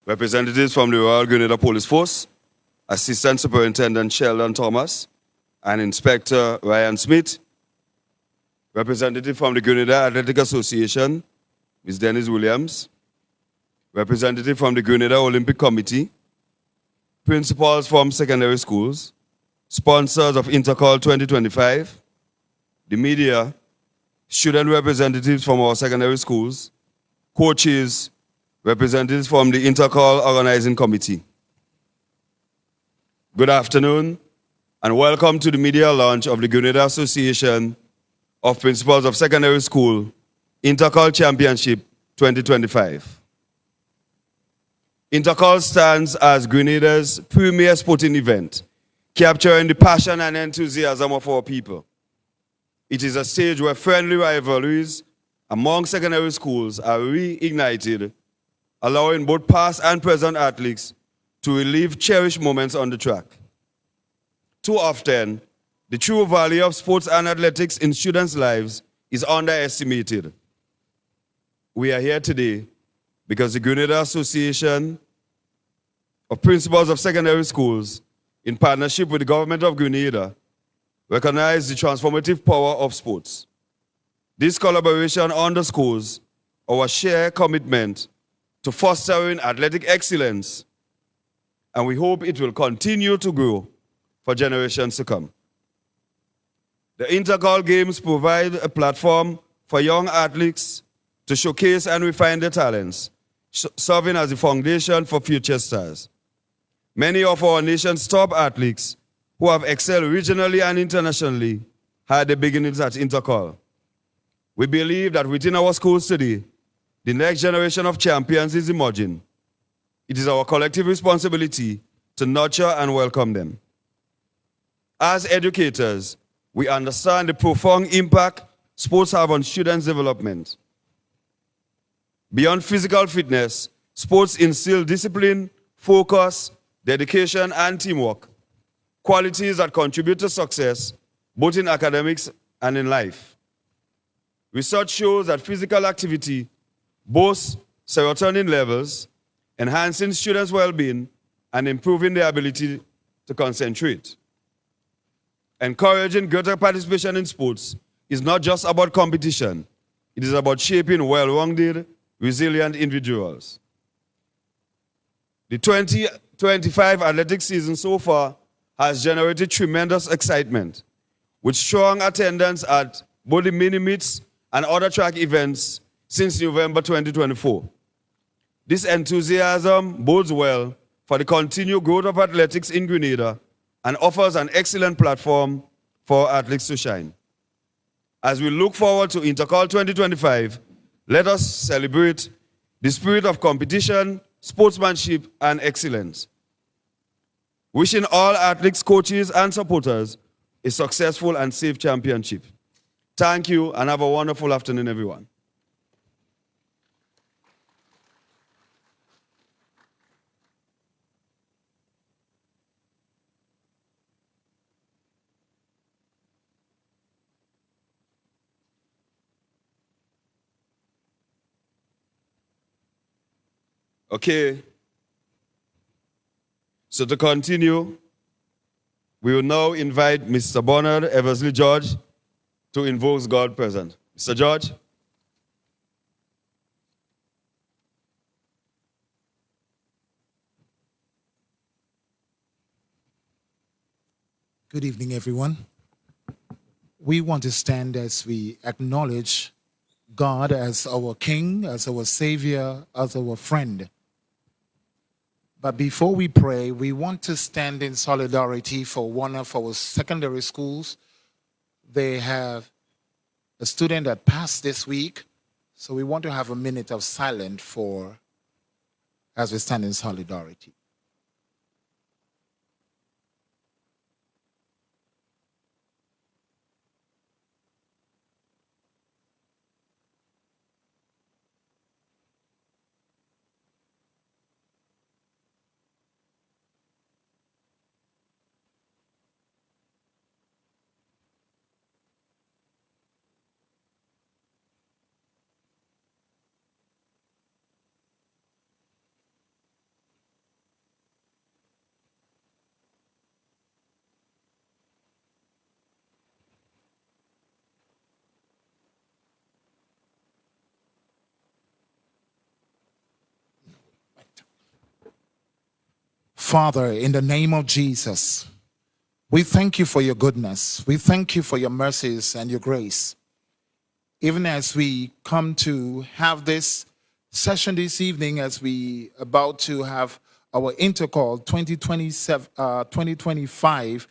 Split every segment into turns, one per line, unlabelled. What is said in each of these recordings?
representatives from the Royal Grenada Police Force, Assistant Superintendent Sheldon Thomas, and Inspector Ryan Smith, representative from the Grenada Athletic Association, Ms. Dennis Williams, representative from the Grenada Olympic Committee, principals from secondary schools, sponsors of Intercall 2025, the media, student representatives from our secondary schools, coaches, representatives from the Intercall Organizing Committee. Good afternoon, and welcome to the media launch of the Grenada Association of Principals of Secondary School Intercall Championship 2025. Intercall stands as Grenada's premier sporting event, capturing the passion and enthusiasm of our people. It is a stage where friendly rivalries among secondary schools are reignited, allowing both past and present athletes to relive cherished moments on the track. Too often, the true value of sports and athletics in students' lives is underestimated. We are here today because the Grenada Association of Principals of Secondary Schools, in partnership with the Government of Grenada, recognize the transformative power of sports. This collaboration underscores our shared commitment to fostering athletic excellence, and we hope it will continue to grow for generations to come. The Intercall Games provide a platform for young athletes to showcase and refine their talents, serving as the foundation for future stars. Many of our nation's top athletes who have excelled regionally and internationally had their beginnings at Intercall. We believe that within our schools today, the next generation of champions is emerging. It is our collective responsibility to nurture and welcome them. As educators, we understand the profound impact sports have on students' development. Beyond physical fitness, sports instill discipline, focus, dedication, and teamwork, qualities that contribute to success both in academics and in life. Research shows that physical activity boosts serotonin levels, enhancing students' well-being and improving their ability to concentrate. Encouraging greater participation in sports is not just about competition, it is about shaping well-rounded, resilient individuals. The 2025 athletics season so far has generated tremendous excitement, with strong attendance at both the mini-meets and other track events since November 2024. This enthusiasm bodes well for the continued growth of athletics in Grenada and offers an excellent platform for athletes to shine. As we look forward to Intercall 2025, let us celebrate the spirit of competition, sportsmanship, and excellence. Wishing all athletes, coaches, and supporters a successful and safe championship. Thank you, and have a wonderful afternoon, everyone. Okay. So to continue, we will now invite Mr. Bernard Eversley George to invoke God present. Mr. George.
Good evening, everyone. We want to stand as we acknowledge God as our King, as our Savior, as our friend. But before we pray, we want to stand in solidarity for one of our secondary schools. They have a student that passed this week, so we want to have a minute of silence as we stand in solidarity. Father, in the name of Jesus, we thank you for your goodness. We thank you for your mercies and your grace. Even as we come to have this session this evening, as we about to have our intercall 2025,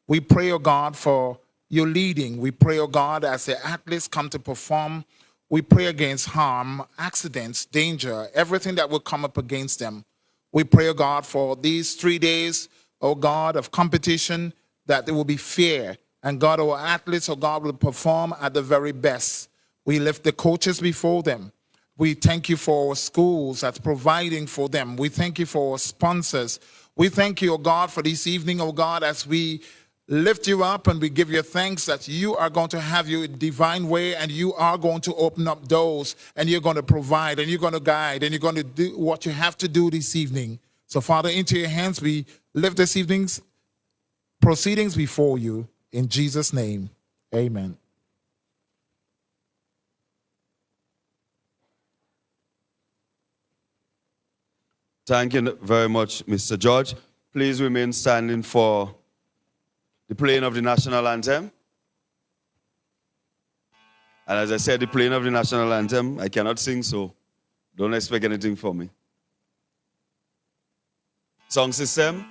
we pray, oh God, for your leading. We pray, oh God, as the athletes come to perform, we pray against harm, accidents, danger, everything that will come up against them. We pray, oh God, for these 3 days, oh God, of competition, that there will be fair. And God, our athletes, oh God, will perform at the very best. We lift the coaches before them. We thank you for our schools that's providing for them. We thank you for our sponsors. We thank you, oh God, for this evening, oh God, as we lift you up and we give you thanks that you are going to have your divine way and you are going to open up doors and you're going to provide and you're going to guide and you're going to do what you have to do this evening. So, Father, into your hands we lift this evening's proceedings before you. In Jesus' name, amen.
Thank you very much, Mr. George. Please remain standing for the playing of the national anthem. And as I said, the playing of the national anthem, I cannot sing, so don't expect anything from me. Song system.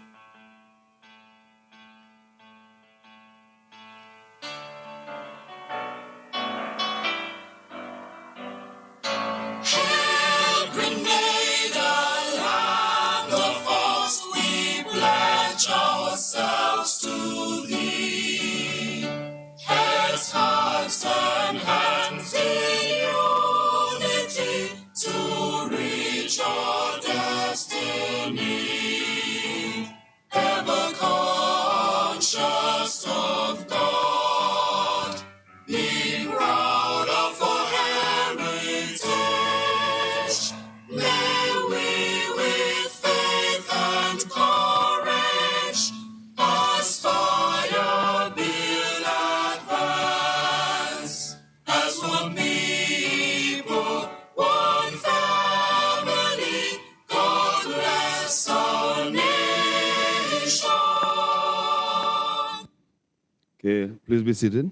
Okay, please be seated.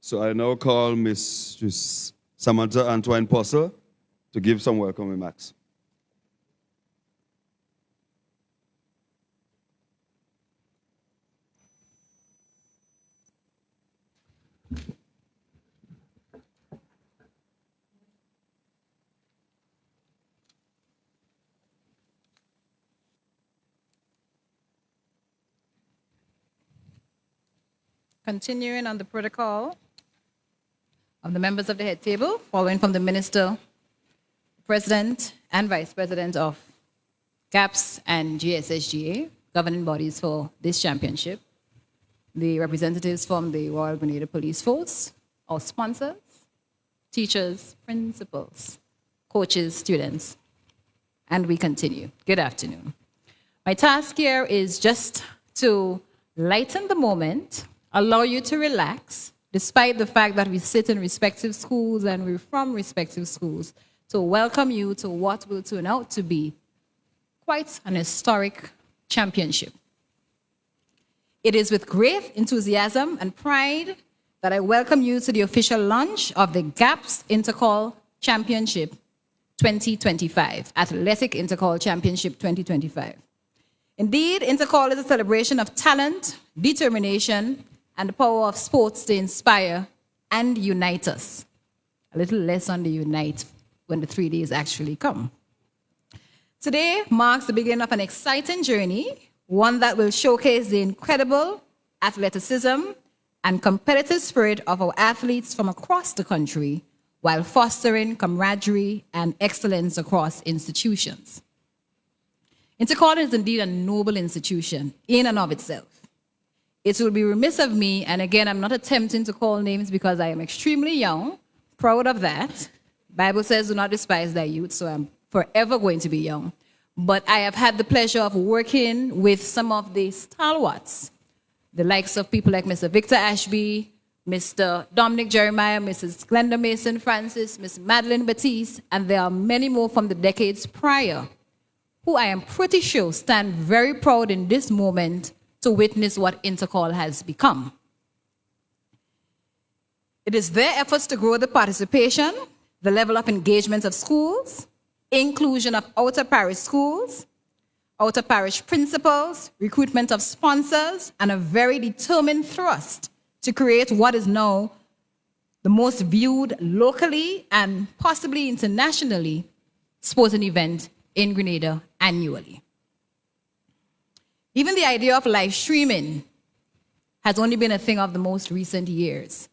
So I now call Miss Samantha Antoine Posser to give some welcome remarks.
Continuing on the protocol of the members of the head table, following from the Minister, President, and Vice President of GAPS and GSSGA, governing bodies for this championship, the representatives from the Royal Grenada Police Force, our sponsors, teachers, principals, coaches, students, and we continue. Good afternoon. My task here is just to lighten the moment, allow you to relax, despite the fact that we sit in respective schools and we're from respective schools, to welcome you to what will turn out to be quite an historic championship. It is with great enthusiasm and pride that I welcome you to the official launch of the GAPS Intercall Championship 2025, Athletic Intercall Championship 2025. Indeed, Intercall is a celebration of talent, determination, and the power of sports to inspire and unite us. A little less on the unite when the 3 days actually come. Today marks the beginning of an exciting journey, one that will showcase the incredible athleticism and competitive spirit of our athletes from across the country, while fostering camaraderie and excellence across institutions. Intercall is indeed a noble institution in and of itself. It will be remiss of me, and again, I'm not attempting to call names because I am extremely young, proud of that. Bible says, do not despise thy youth, so I'm forever going to be young. But I have had the pleasure of working with some of the stalwarts, the likes of people like Mr. Victor Ashby, Mr. Dominic Jeremiah, Mrs. Glenda Mason Francis, Miss Madeline Batiste, and there are many more from the decades prior who I am pretty sure stand very proud in this moment to witness what Intercall has become. It is their efforts to grow the participation, the level of engagement of schools, inclusion of outer parish schools, outer parish principals, recruitment of sponsors, and a very determined thrust to create what is now the most viewed locally and possibly internationally sporting event in Grenada annually. Even the idea of live streaming has only been a thing of the most recent years.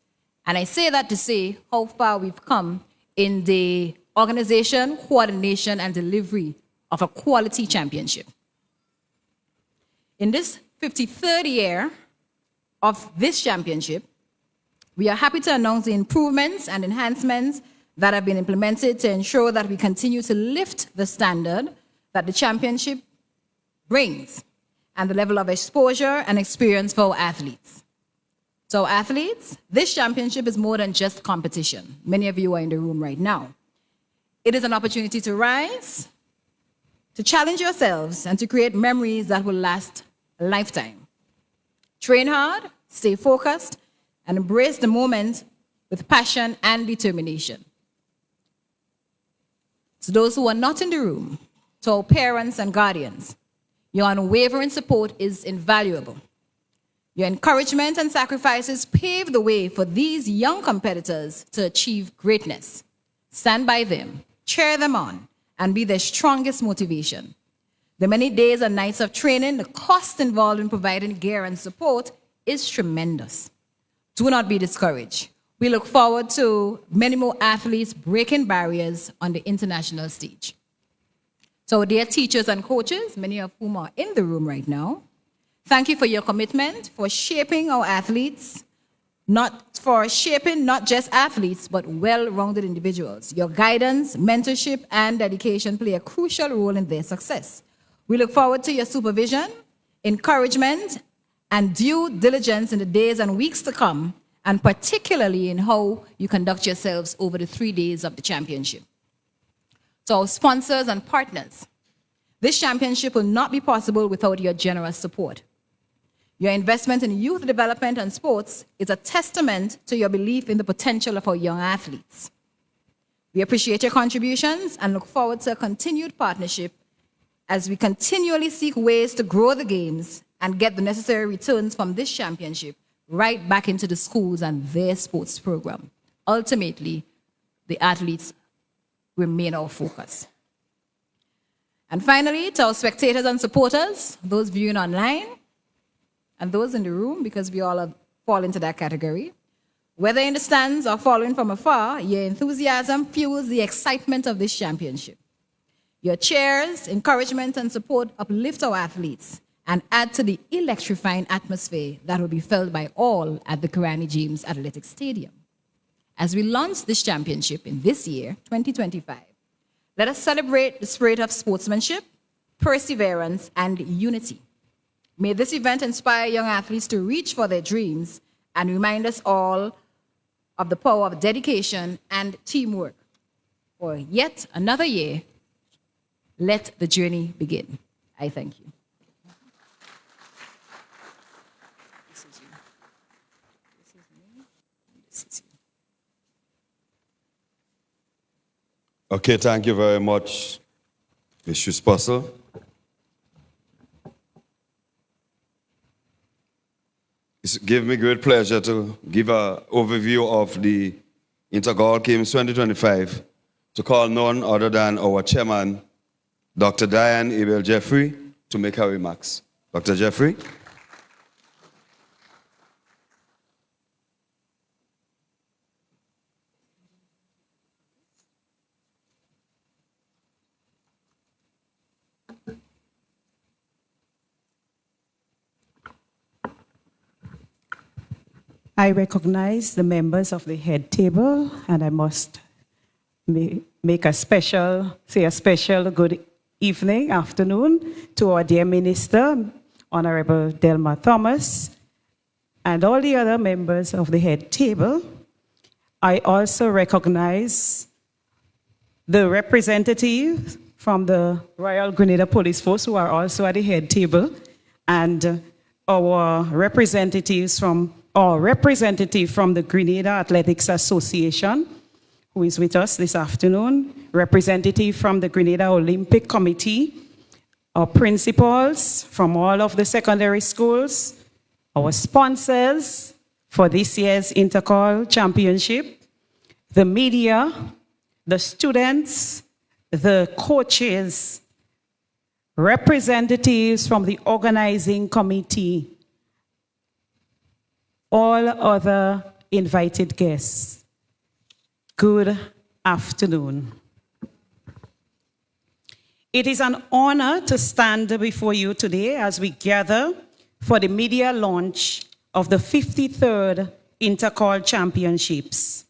And I say that to say how far we've come in the organization, coordination, and delivery of a quality championship. In this 53rd year of this championship, we are happy to announce the improvements and enhancements that have been implemented to ensure that we continue to lift the standard that the championship brings and the level of exposure and experience for our athletes. So athletes, this championship is more than just competition. Many of you are in the room right now. It is an opportunity to rise, to challenge yourselves, and to create memories that will last a lifetime. Train hard, stay focused, and embrace the moment with passion and determination. To those who are not in the room, to our parents and guardians, your unwavering support is invaluable. Your encouragement and sacrifices pave the way for these young competitors to achieve greatness. Stand by them, cheer them on, and be their strongest motivation. The many days and nights of training, the cost involved in providing gear and support is tremendous. Do not be discouraged. We look forward to many more athletes breaking barriers on the international stage. So, dear teachers and coaches, many of whom are in the room right now, thank you for your commitment, for shaping our athletes, not just athletes, but well-rounded individuals. Your guidance, mentorship, and dedication play a crucial role in their success. We look forward to your supervision, encouragement, and due diligence in the days and weeks to come, and particularly in how you conduct yourselves over the 3 days of the championship. To our sponsors and partners, this championship will not be possible without your generous support. Your investment in youth development and sports is a testament to your belief in the potential of our young athletes. We appreciate your contributions and look forward to a continued partnership as we continually seek ways to grow the games and get the necessary returns from this championship right back into the schools and their sports program. Ultimately, the athletes remain our focus. And finally, to our spectators and supporters, those viewing online, and those in the room, because we all fall into that category, whether in the stands or following from afar, your enthusiasm fuels the excitement of this championship. Your cheers, encouragement, and support uplift our athletes and add to the electrifying atmosphere that will be felt by all at the Karani James Athletic Stadium. As we launch this championship in this year, 2025, let us celebrate the spirit of sportsmanship, perseverance, and unity. May this event inspire young athletes to reach for their dreams and remind us all of the power of dedication and teamwork. For yet another year, let the journey begin. I thank you. This is you. This is me. This is you.
Okay, thank you very much, Mr. Spussel. It gives me great pleasure to give an overview of the Intercall Games 2025 to call none other than our chairman, Dr. Diane Abel Jeffrey, to make her remarks. Dr. Jeffrey.
I recognize the members of the head table, and I must make a special good evening, afternoon to our dear minister, Honorable Delma Thomas, and all the other members of the head table. I also recognize the representatives from the Royal Grenada Police Force who are also at the head table, and our representative from the Grenada Athletics Association, who is with us this afternoon, representative from the Grenada Olympic Committee, our principals from all of the secondary schools, our sponsors for this year's Intercall Championship, the media, the students, the coaches, representatives from the organizing committee, all other invited guests. Good afternoon. It is an honor to stand before you today as we gather for the media launch of the 53rd Intercall Championships.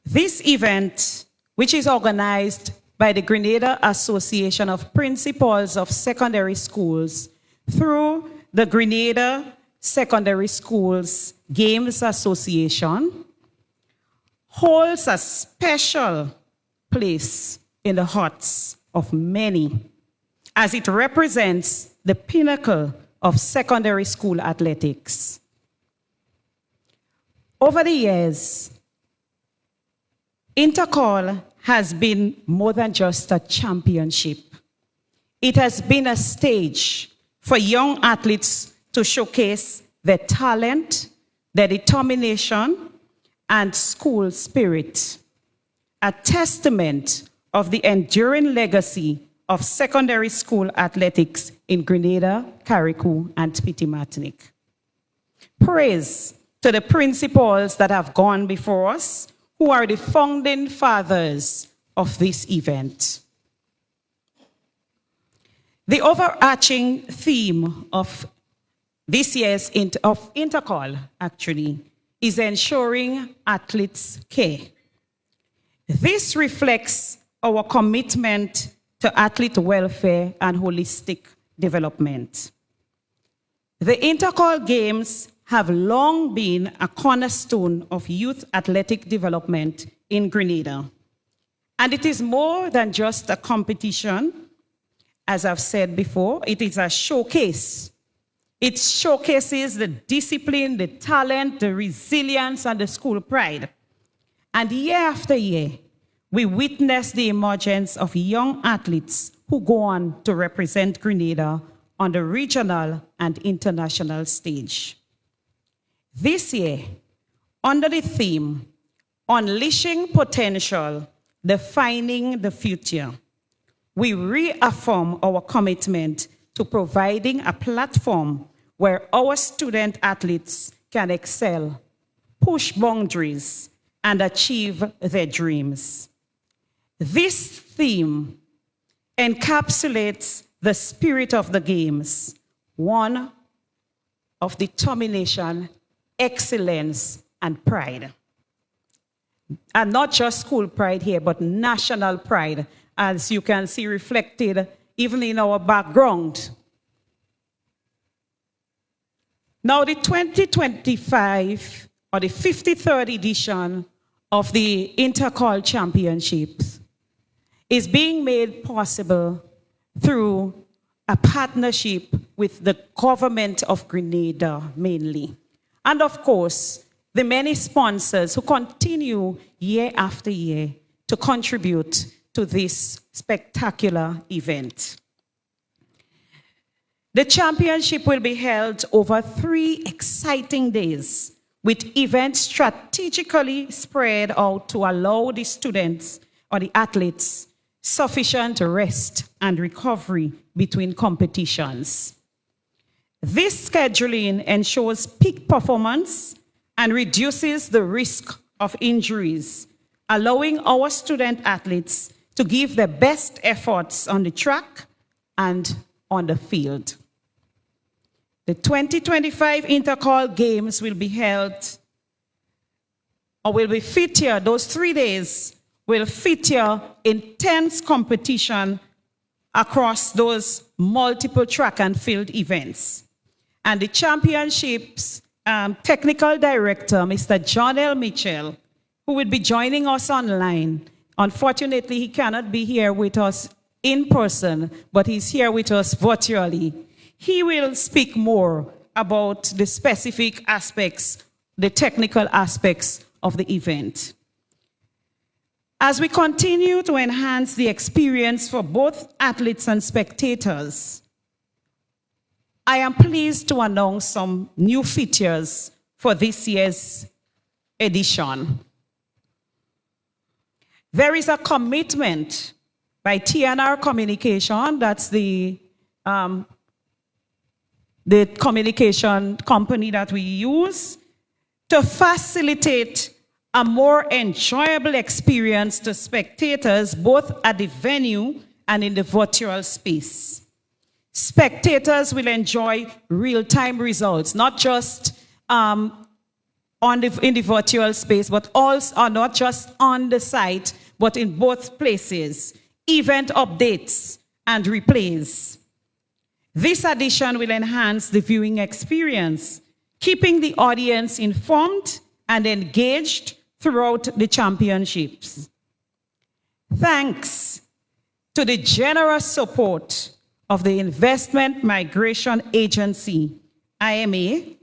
This event, which is organized by the Grenada Association of Principals of Secondary Schools through the Grenada Secondary Schools Games Association, holds a special place in the hearts of many, as it represents the pinnacle of secondary school athletics. Over the years, Intercall has been more than just a championship. It has been a stage for young athletes to showcase their talent, their determination, and school spirit, a testament of the enduring legacy of secondary school athletics in Grenada, Carriacou, and Petit Martinique. Praise to the principals that have gone before us, who are the founding fathers of this event. The overarching theme of this year's Intercall, actually, is ensuring athletes' care. This reflects our commitment to athlete welfare and holistic development. The Intercall Games have long been a cornerstone of youth athletic development in Grenada. And it is more than just a competition. As I've said before, it is a showcase. It showcases the discipline, the talent, the resilience, and the school pride. And year after year, we witness the emergence of young athletes who go on to represent Grenada on the regional and international stage. This year, under the theme, Unleashing Potential, Defining the Future, we reaffirm our commitment to providing a platform where our student athletes can excel, push boundaries, and achieve their dreams. This theme encapsulates the spirit of the games, one of determination, excellence, and pride. And not just school pride here, but national pride, as you can see reflected even in our background. Now, the 2025, or the 53rd edition of the Intercall Championships is being made possible through a partnership with the government of Grenada, mainly. And of course, the many sponsors who continue year after year to contribute to this spectacular event. The championship will be held over 3 exciting days, with events strategically spread out to allow the students or the athletes sufficient rest and recovery between competitions. This scheduling ensures peak performance and reduces the risk of injuries, allowing our student athletes to give their best efforts on the track and on the field. The 2025 Intercall Games will be held, or will be featured, those 3 days will feature intense competition across those multiple track and field events. And the championships Technical Director, Mr. John L. Mitchell, who will be joining us online. Unfortunately, he cannot be here with us in person, but he's here with us virtually. He will speak more about the specific aspects, the technical aspects of the event. As we continue to enhance the experience for both athletes and spectators, I am pleased to announce some new features for this year's edition. There is a commitment by TNR Communication, that's the communication company that we use, to facilitate a more enjoyable experience to spectators both at the venue and in the virtual space. Spectators will enjoy real-time results, not just in the virtual space, but also not just on the site, but in both places, event updates and replays. This addition will enhance the viewing experience, keeping the audience informed and engaged throughout the championships. Thanks to the generous support of the Investment Migration Agency, IMA,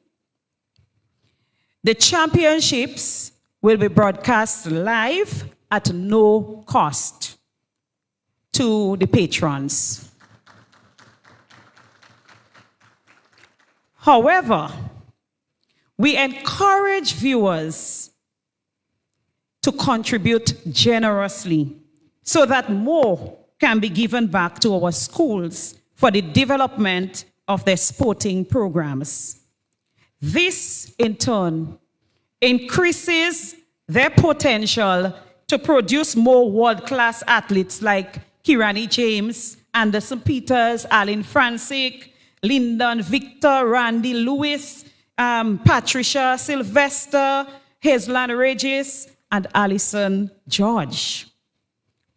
the championships will be broadcast live at no cost to the patrons. However, we encourage viewers to contribute generously so that more can be given back to our schools for the development of their sporting programs. This, in turn, increases their potential to produce more world-class athletes like Kirani James, Anderson Peters, Alan Francic, Lyndon Victor, Randy Lewis, Patricia Sylvester, Hazelyn Regis, and Alison George.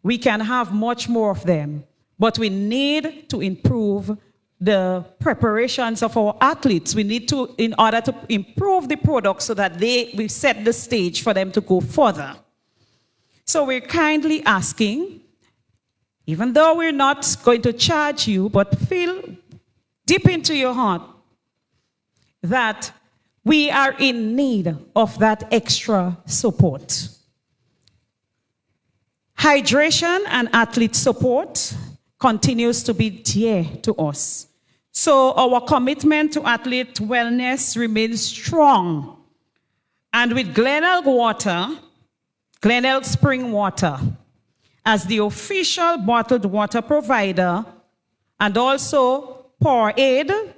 We can have much more of them, but we need to improve the preparations of our athletes. We need to, in order to improve the product so that we set the stage for them to go further. So we're kindly asking, even though we're not going to charge you, but feel deep into your heart that we are in need of that extra support. Hydration and athlete support continues to be dear to us. So our commitment to athlete wellness remains strong. And with Glenelg Spring Water, as the official bottled water provider, and also Powerade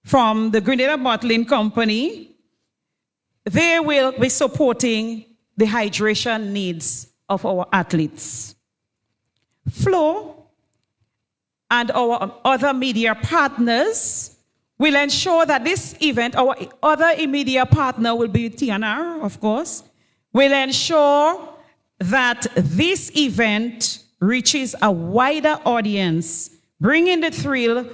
from the Grenada Bottling Company, they will be supporting the hydration needs of our athletes. Flow and our other media partners will ensure that this event, our other media partner will be TNR, of course, will ensure that this event reaches a wider audience, bringing the thrill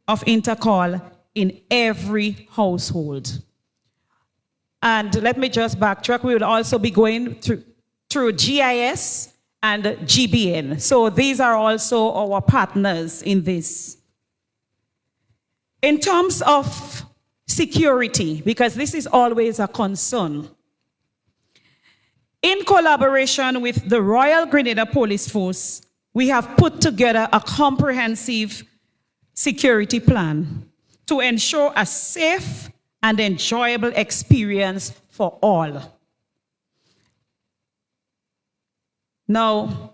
of Intercall in every household. And let me just backtrack. We will also be going through GIS and GBN. So these are also our partners in this. In terms of security, because this is always a concern, in collaboration with the Royal Grenada Police Force, we have put together a comprehensive security plan to ensure a safe and enjoyable experience for all. Now,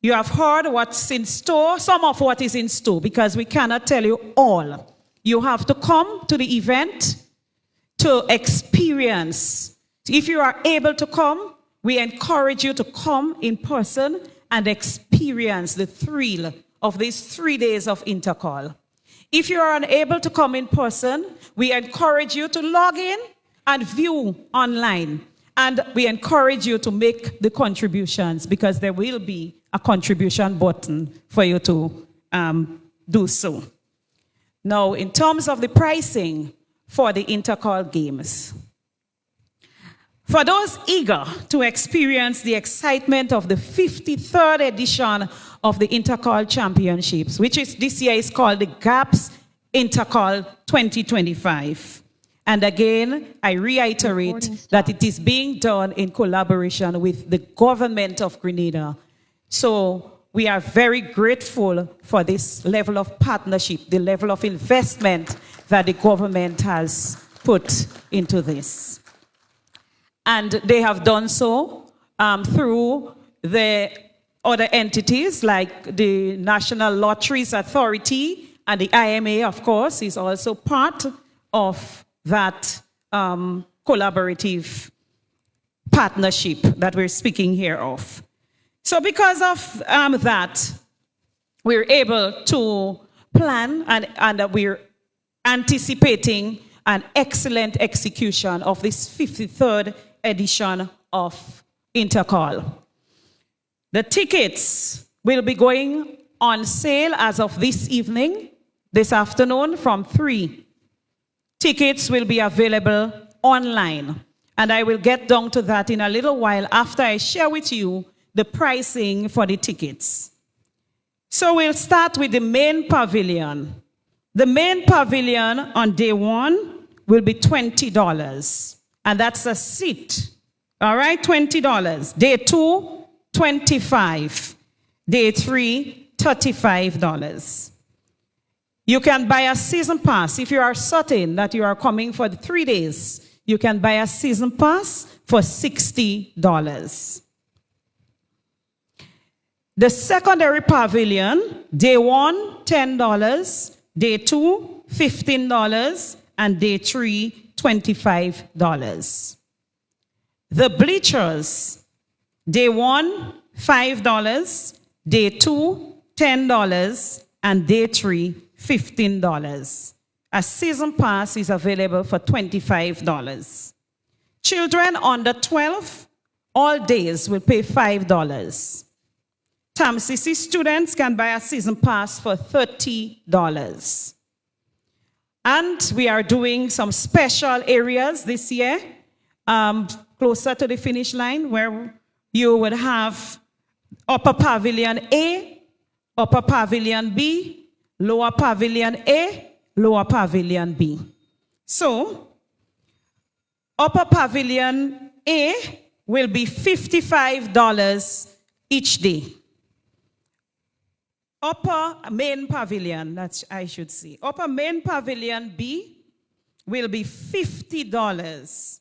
you have heard what's in store, some of what is in store, because we cannot tell you all. You have to come to the event to experience. If you are able to come, we encourage you to come in person and experience the thrill of these 3 days of Intercall. If you are unable to come in person, we encourage you to log in and view online. And we encourage you to make the contributions, because there will be a contribution button for you to do so. Now, in terms of the pricing for the Intercall games, For those eager to experience the excitement of the 53rd edition of the Intercol Championships, which is this year is called the GAPS Intercol 2025. And again, I reiterate that it is being done in collaboration with the government of Grenada. So we are very grateful for this level of partnership, the level of investment that the government has put into this. And they have done so through the other entities like the National Lotteries Authority, and the IMA, of course, is also part of that collaborative partnership that we're speaking here of. So because of that, we're able to plan and we're anticipating an excellent execution of this 53rd edition of Intercol. The tickets will be going on sale as of this evening, this afternoon from 3. Tickets will be available online. And I will get down to that in a little while after I share with you the pricing for the tickets. So we'll start with the main pavilion. The main pavilion on day 1 will be $20. And that's a seat. All right, $20. Day 2, $25. Day 3, $35. You can buy a season pass. If you are certain that you are coming for the 3 days, you can buy a season pass for $60. The secondary pavilion, day 1, $10. Day 2, $15. And day 3, $25. The bleachers, day 1, $5. Day 2, $10. And day 3, $15. A season pass is available for $25. Children under 12, all days will pay $5. TAMCC students can buy a season pass for $30. And we are doing some special areas this year, closer to the finish line, where you would have upper pavilion A, upper pavilion B, lower pavilion A, lower pavilion B. So, upper pavilion A will be $55 each day. Upper main pavilion, that's I should say. Upper main pavilion B will be $50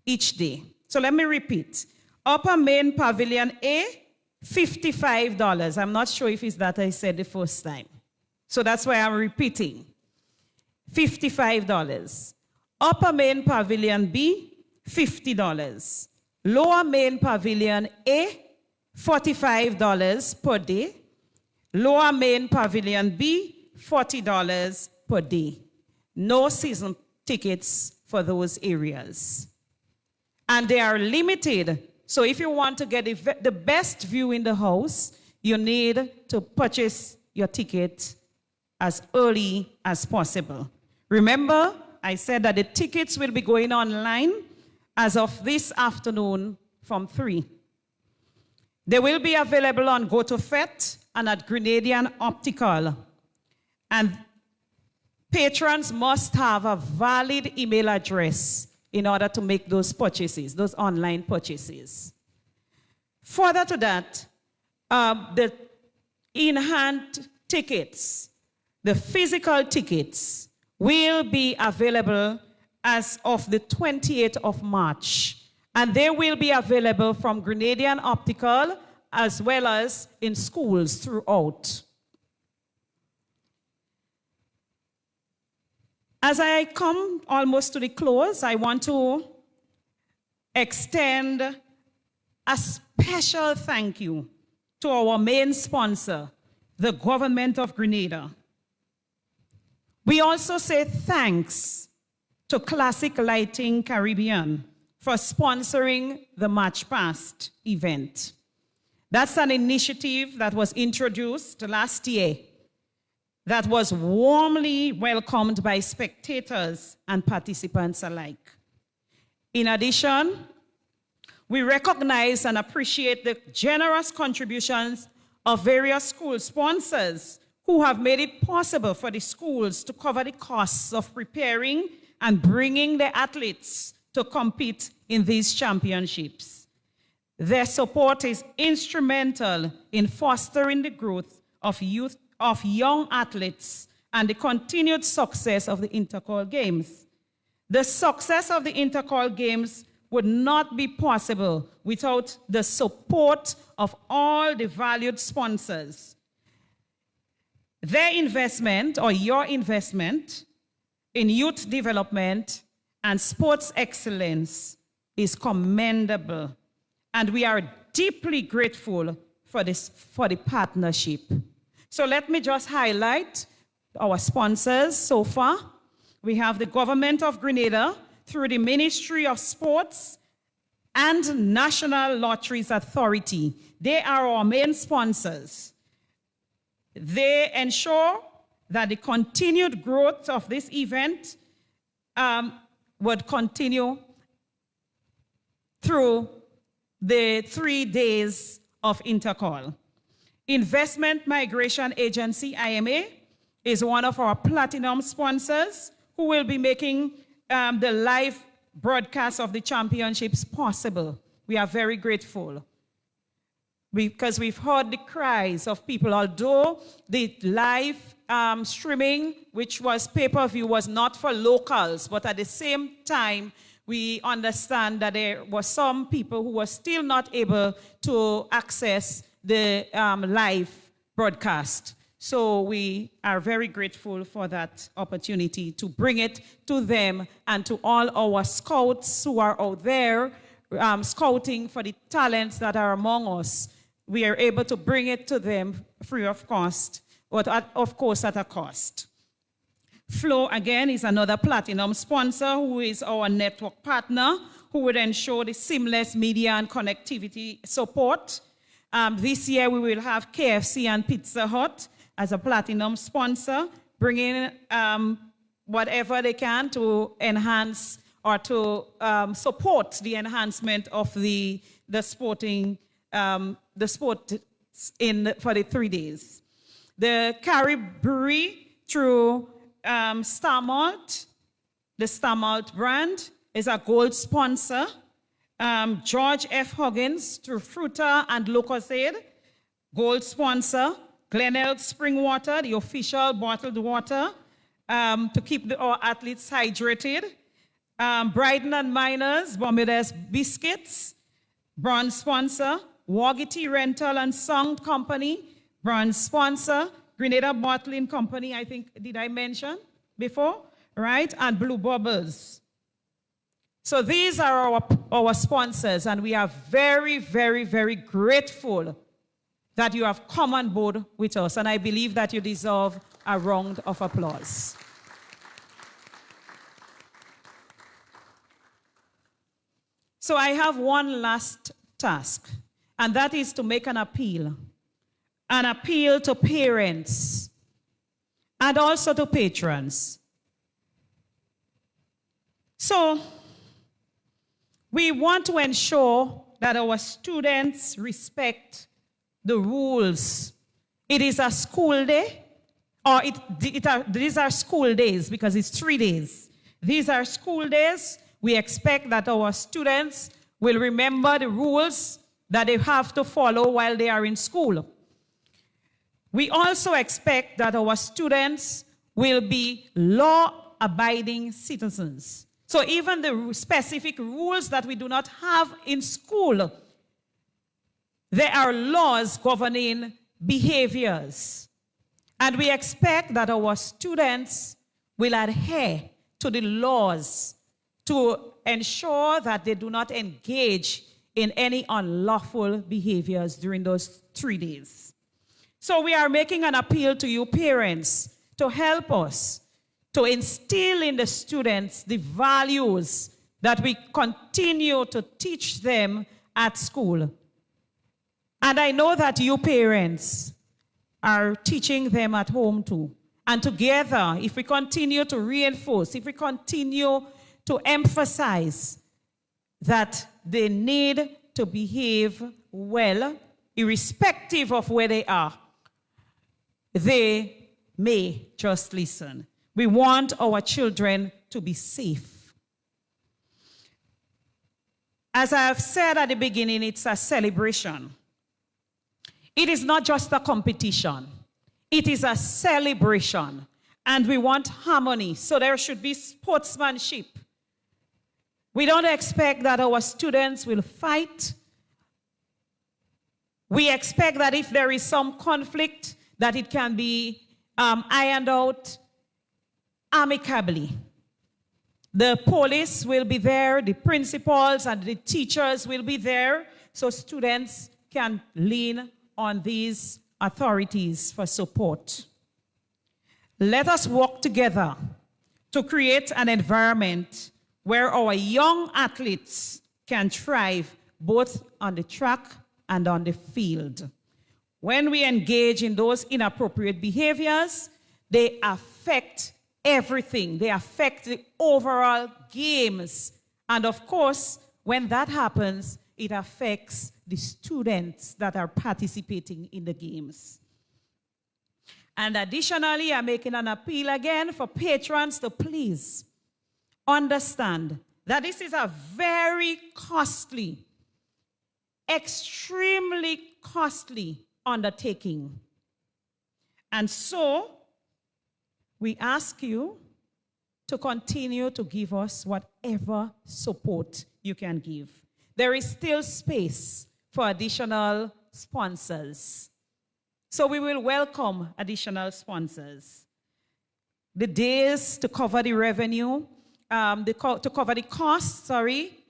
each day. So let me repeat. Upper main pavilion A, $55. I'm not sure if it's that I said the first time. So that's why I'm repeating. $55. Upper main pavilion B, $50. Lower main pavilion A, $45 per day. Lower main pavilion B, $40 per day. No season tickets for those areas. And they are limited. So if you want to get the best view in the house, you need to purchase your ticket as early as possible. Remember, I said that the tickets will be going online as of this afternoon from 3. They will be available on GoToFet and at Grenadian Optical. And patrons must have a valid email address in order to make those purchases, those online purchases. Further to that, the in-hand tickets, the physical tickets, will be available as of the 28th of March. And they will be available from Grenadian Optical as well as in schools throughout. As I come almost to the close, I want to extend a special thank you to our main sponsor, the government of Grenada. We also say thanks to Classic Lighting Caribbean for sponsoring the March Past event. That's an initiative that was introduced last year that was warmly welcomed by spectators and participants alike. In addition, we recognize and appreciate the generous contributions of various school sponsors who have made it possible for the schools to cover the costs of preparing and bringing the athletes to compete in these championships. Their support is instrumental in fostering the growth of young athletes and the continued success of the Intercol Games. The success of the Intercol Games would not be possible without the support of all the valued sponsors. Their investment, or your investment, in youth development and sports excellence is commendable, and we are deeply grateful for the partnership. So let me just highlight our sponsors so far. We have the Government of Grenada through the Ministry of Sports and National Lotteries Authority. They are our main sponsors. They ensure that the continued growth of this event would continue through the 3 days of Intercol. Investment Migration Agency, IMA, is one of our platinum sponsors who will be making the live broadcast of the championships possible. We are very grateful, because we've heard the cries of people. Although the live streaming, which was pay-per-view, was not for locals, but at the same time, we understand that there were some people who were still not able to access the live broadcast. So we are very grateful for that opportunity to bring it to them and to all our scouts who are out there scouting for the talents that are among us. We are able to bring it to them free of cost, but of course at a cost. Flow, again, is another platinum sponsor who is our network partner who would ensure the seamless media and connectivity support. This year we will have KFC and Pizza Hut as a platinum sponsor, bringing whatever they can to enhance or to support the enhancement of the sport for the 3 days. The Carib Brewery through Star Malt, the Star Malt brand, is a gold sponsor. George F. Huggins through Fruta and Lucozade, gold sponsor. Glenelg Spring Water, the official bottled water, to keep our athletes hydrated. Bryden and Miners, Bermudez Biscuits, bronze sponsor. Wagiti Rental and Sound Company, bronze sponsor. Grenada Bottling Company, I think, did I mention before? Right? And Blue Bubbles. So these are our sponsors, and we are very, very, very grateful that you have come on board with us, and I believe that you deserve a round of applause. So I have one last task, and that is to make an appeal to parents and also to patrons. So we want to ensure that our students respect the rules. It is a school day, or these are school days because it's 3 days. These are school days. We expect that our students will remember the rules that they have to follow while they are in school. We also expect that our students will be law-abiding citizens. So even the specific rules that we do not have in school, there are laws governing behaviors. And we expect that our students will adhere to the laws to ensure that they do not engage in any unlawful behaviors during those 3 days. So we are making an appeal to you parents to help us to instill in the students the values that we continue to teach them at school. And I know that you parents are teaching them at home too. And together, if we continue to reinforce, if we continue to emphasize that they need to behave well, irrespective of where they are. They may just listen. We want our children to be safe. As I have said at the beginning, it's a celebration. It is not just a competition. It is a celebration. And we want harmony, so there should be sportsmanship. We don't expect that our students will fight. We expect that if there is some conflict, that it can be ironed out amicably. The police will be there, the principals and the teachers will be there, so students can lean on these authorities for support. Let us work together to create an environment where our young athletes can thrive both on the track and on the field. When we engage in those inappropriate behaviors, they affect everything. They affect the overall games. And of course, when that happens, it affects the students that are participating in the games. And additionally, I'm making an appeal again for patrons to please understand that this is a very costly, extremely costly undertaking. And so, we ask you to continue to give us whatever support you can give. There is still space for additional sponsors. So we will welcome additional sponsors. The days to cover the revenue, to cover the costs, the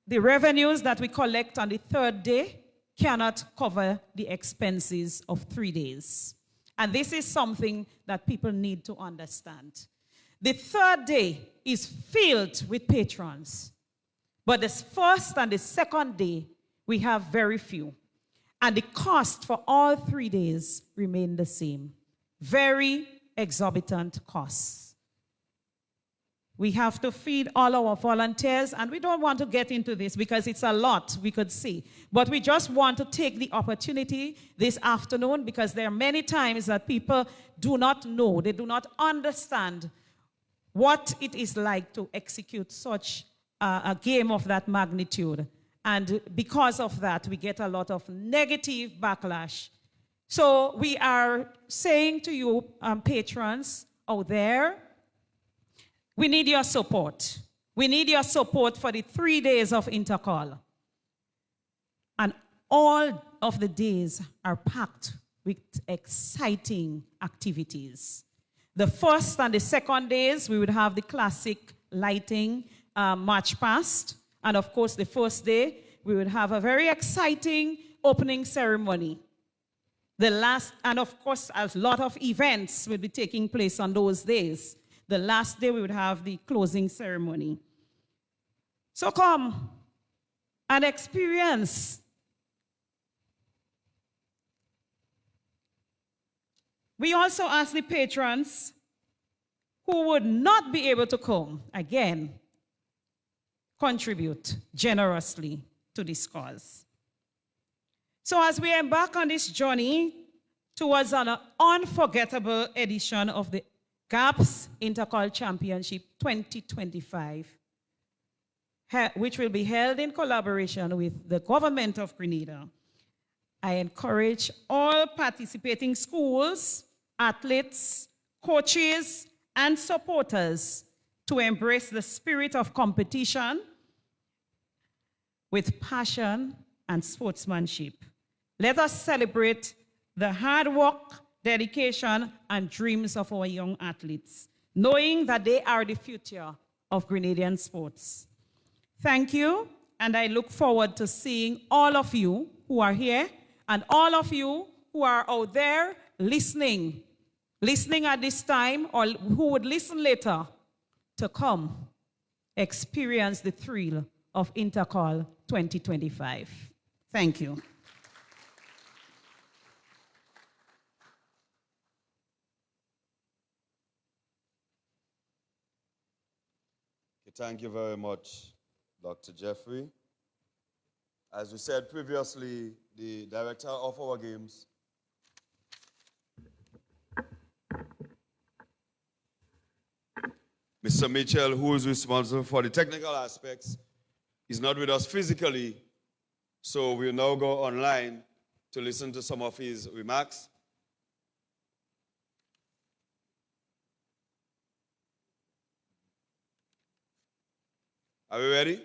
revenues that we collect on the third day cannot cover the expenses of 3 days. And this is something that people need to understand. The third day is filled with patrons. But the first and the second day, we have very few. And the cost for all 3 days remain the same. Very exorbitant costs. We have to feed all our volunteers, and we don't want to get into this because it's a lot we could see. But we just want to take the opportunity this afternoon because there are many times that people do not know, they do not understand what it is like to execute such a game of that magnitude. And because of that, we get a lot of negative backlash. So we are saying to you, patrons out there, we need your support. We need your support for the 3 days of Intercall. And all of the days are packed with exciting activities. The first and the second days, we would have the classic lighting march past. And of course, the first day, we would have a very exciting opening ceremony. The last, and of course, a lot of events will be taking place on those days. The last day, we would have the closing ceremony. So come and experience. We also ask the patrons who would not be able to come, again, contribute generously to this cause. So as we embark on this journey towards an unforgettable edition of the GAPS Intercall Championship 2025, which will be held in collaboration with the government of Grenada, I encourage all participating schools, athletes, coaches, and supporters to embrace the spirit of competition with passion and sportsmanship. Let us celebrate the hard work, dedication, and dreams of our young athletes, knowing that they are the future of Grenadian sports. Thank you, and I look forward to seeing all of you who are here and all of you who are out there listening at this time or who would listen later to come experience the thrill of Intercall 2025. Thank you.
Thank you very much, Dr. Jeffrey. As we said previously, the director of our games, Mr. Mitchell, who is responsible for the technical aspects, is not with us physically, so we'll now go online to listen to some of his remarks. Are we ready?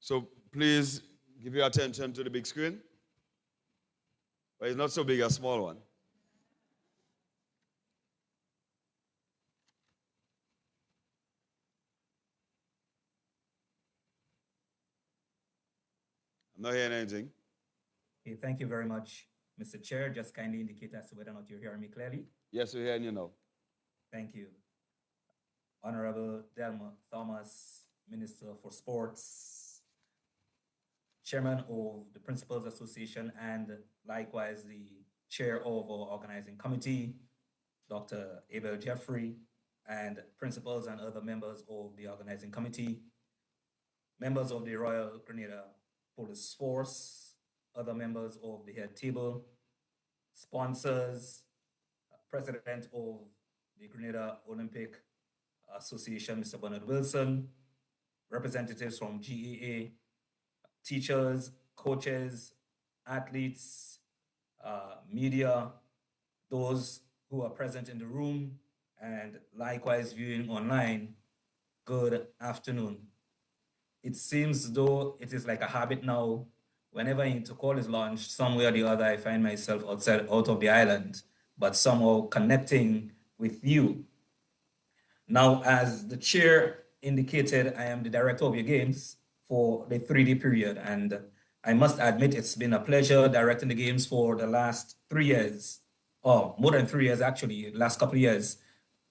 So please give your attention to the big screen. But it's not so big, a small one. I'm not hearing anything.
Okay, thank you very much, Mr. Chair. Just kindly indicate as to whether or not you're hearing me clearly.
Yes, we're hearing you now.
Thank you. Honorable Delma Thomas, Minister for Sports, Chairman of the Principals Association, and likewise the Chair of our organizing committee, Dr. Abel Jeffrey, and principals and other members of the organizing committee, members of the Royal Grenada Police Force, other members of the head table, sponsors, president of the Grenada Olympic Association, Mr. Bernard Wilson, representatives from GAA, teachers, coaches, athletes, media, those who are present in the room, and likewise viewing online, good afternoon. It seems though it is like a habit now, whenever Inter-Call is launched, somewhere or the other, I find myself out of the island, but somehow connecting with you. Now, as the chair indicated, I am the director of your games for the 3-day period, and I must admit it's been a pleasure directing the games for the last 3 years, or more than 3 years actually, last couple of years.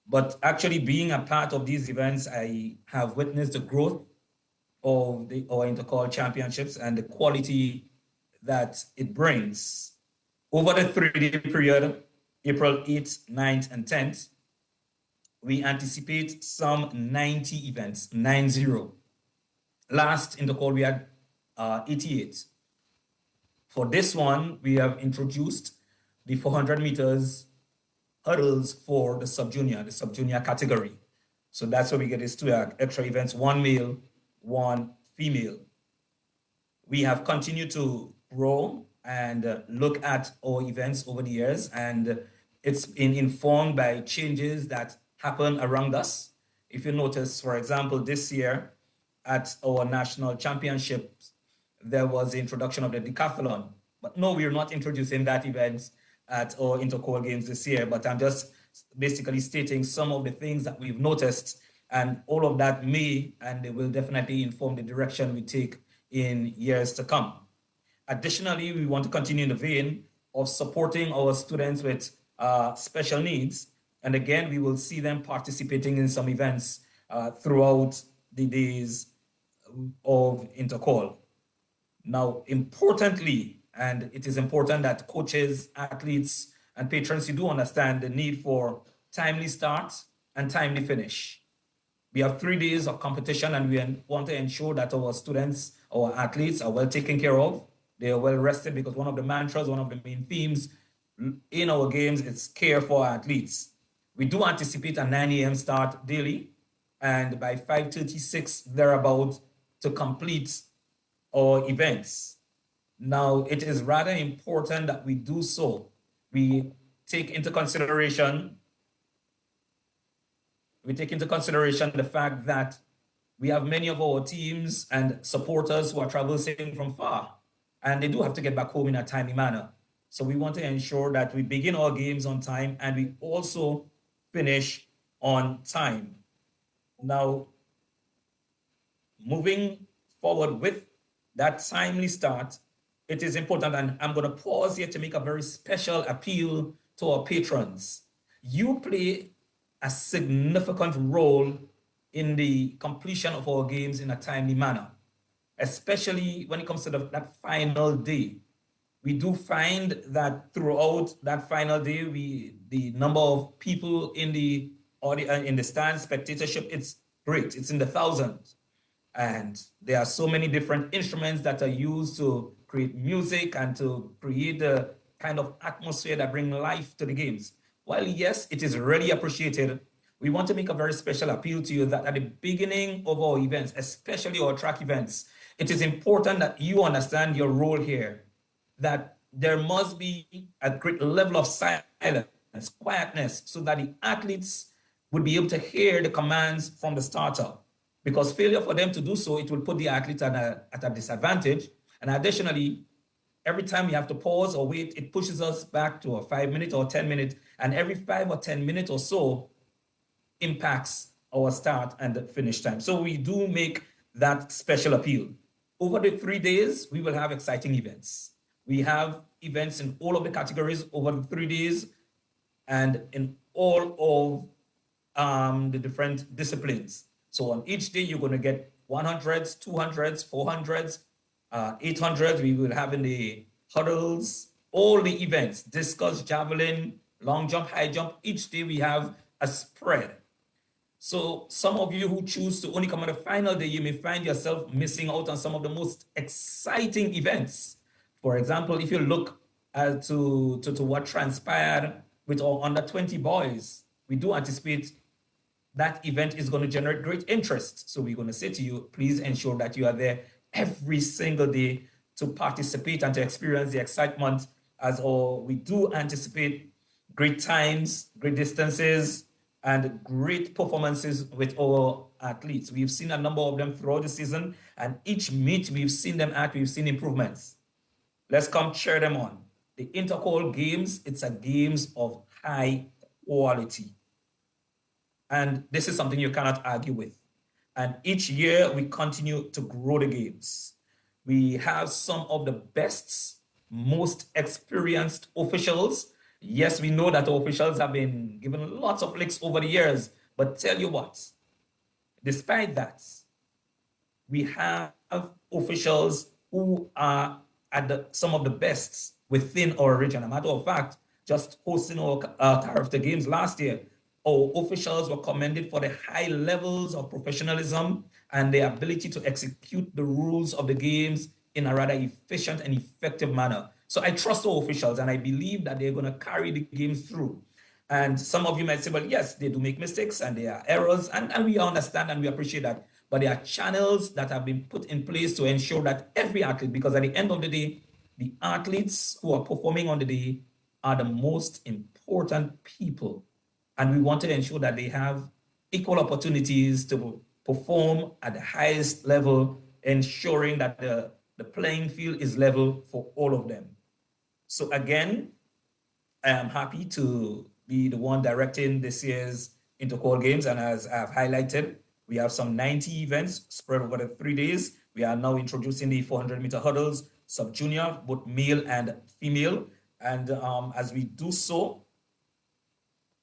But actually being a part of these events, I have witnessed the growth of our Inter-Call championships and the quality that it brings. Over the 3-day period, April 8th, 9th, and 10th, we anticipate some 90 events, 90. Last Inter-Call, we had 88. For this one, we have introduced the 400 meters hurdles for the sub-junior category. So that's where we get these 2 extra events, 1 male, 1 female. We have continued to grow and look at our events over the years, and it's been informed by changes that happen around us. If you notice, for example, this year at our national championships, there was the introduction of the decathlon. But no, we're not introducing that event at our Inter-Call games this year, but I'm just basically stating some of the things that we've noticed, and all of that may and they will definitely inform the direction we take in years to come. Additionally, we want to continue in the vein of supporting our students with special needs. And again, we will see them participating in some events throughout the days of Inter-Call. Now, importantly, and it is important that coaches, athletes, and patrons, you do understand the need for timely start and timely finish. We have 3 days of competition, and we want to ensure that our students, our athletes are well taken care of. They are well rested, because one of the mantras, one of the main themes in our games is care for athletes. We do anticipate a 9 a.m. start daily, and by 5:36 thereabout to complete our events. Now, it is rather important that we do so. We take into consideration the fact that we have many of our teams and supporters who are traversing from far, and they do have to get back home in a timely manner. So we want to ensure that we begin our games on time and we also finish on time. Now, moving forward with that timely start, it is important, and I'm going to pause here to make a very special appeal to our patrons. You play a significant role in the completion of our games in a timely manner, especially when it comes to that final day. We do find that throughout that final day, the number of people in the stands, spectatorship, it's great. It's in the thousands. And there are so many different instruments that are used to create music and to create the kind of atmosphere that bring life to the games. While yes, it is really appreciated, we want to make a very special appeal to you that at the beginning of our events, especially our track events, it is important that you understand your role here, that there must be a great level of silence, quietness, so that the athletes would be able to hear the commands from the starter. Because failure for them to do so, it will put the athletes at a disadvantage. And additionally, every time we have to pause or wait, it pushes us back to a 5 minute or 10 minute. And every 5 or 10 minutes or so impacts our start and finish time. So we do make that special appeal. Over the 3 days, we will have exciting events. We have events in all of the categories over the 3 days and in all of the different disciplines. So on each day, you're going to get 100s, 200s, 400s, 800s. We will have in the hurdles, all the events, discus, javelin, long jump, high jump. Each day we have a spread. So some of you who choose to only come on the final day, you may find yourself missing out on some of the most exciting events. For example, if you look to what transpired with our under 20 boys, we do anticipate that event is going to generate great interest. So we're going to say to you, please ensure that you are there every single day to participate and to experience the excitement, as we do anticipate great times, great distances, and great performances with our athletes. We've seen a number of them throughout the season, and each meet we've seen them at, we've seen improvements. Let's come cheer them on. The Inter-Call Games, it's a games of high quality. And this is something you cannot argue with. And each year we continue to grow the games. We have some of the best, most experienced officials. Yes, we know that our officials have been given lots of licks over the years, but tell you what, despite that, we have officials who are at some of the best within our region. As a matter of fact, just hosting our character games last year, our officials were commended for the high levels of professionalism and their ability to execute the rules of the games in a rather efficient and effective manner. So I trust our officials, and I believe that they're going to carry the games through. And some of you might say, well, yes, they do make mistakes and there are errors, and we understand and we appreciate that. But there are channels that have been put in place to ensure that every athlete, because at the end of the day, the athletes who are performing on the day are the most important people. And we want to ensure that they have equal opportunities to perform at the highest level, ensuring that the playing field is level for all of them. So again, I am happy to be the one directing this year's Inter-Call Games. And as I've highlighted, we have some 90 events spread over the 3 days. We are now introducing the 400-meter hurdles, sub-junior, both male and female. And as we do so,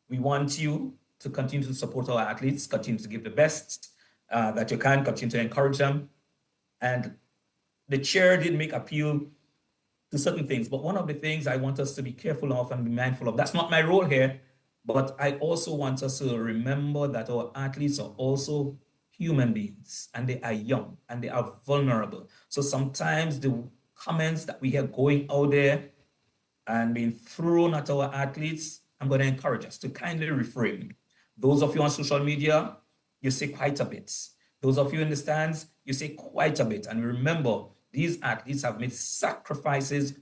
we want you to continue to support our athletes, continue to give the best that you can, continue to encourage them. And the chair did make appeal to certain things, but one of the things I want us to be careful of and be mindful of, that's not my role here, but I also want us to remember that our athletes are also human beings, and they are young and they are vulnerable. So sometimes the comments that we hear going out there and being thrown at our athletes, I'm going to encourage us to kindly refrain. Those of you on social media, you say quite a bit. Those of you in the stands, you say quite a bit. And remember, these athletes have made sacrifices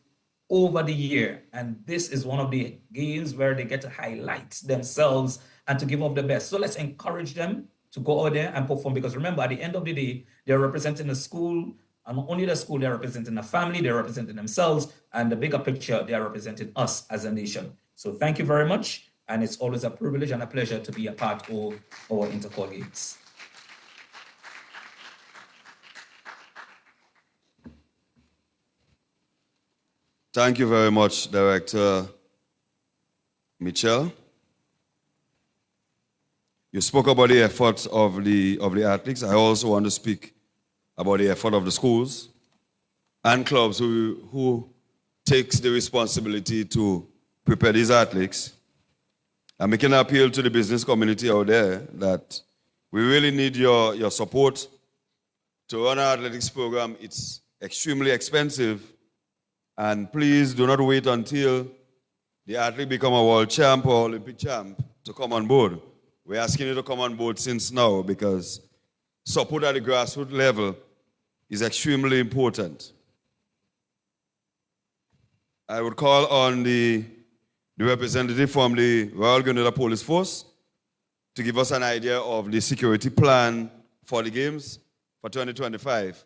over the year. And this is one of the games where they get to highlight themselves and to give up the best. So let's encourage them to go out there and perform. Because remember, at the end of the day, they're representing the school. And not only the school, they're representing the family, they're representing themselves. And the bigger picture, they are representing us as a nation. So thank you very much. And it's always a privilege and a pleasure to be a part of our Inter-Call Games.
Thank you very much, Director Mitchell. You spoke about the efforts of the athletes. I also want to speak about the effort of the schools and clubs who takes the responsibility to prepare these athletes. I'm making an appeal to the business community out there that We really need your support to run our athletics program. It's extremely expensive. And please do not wait until the athlete become a world champ or Olympic champ to come on board. We're asking you to come on board since now because support at the grassroots level is extremely important. I would call on the representative from the Royal Grenada Police Force to give us an idea of the security plan for the games for 2025.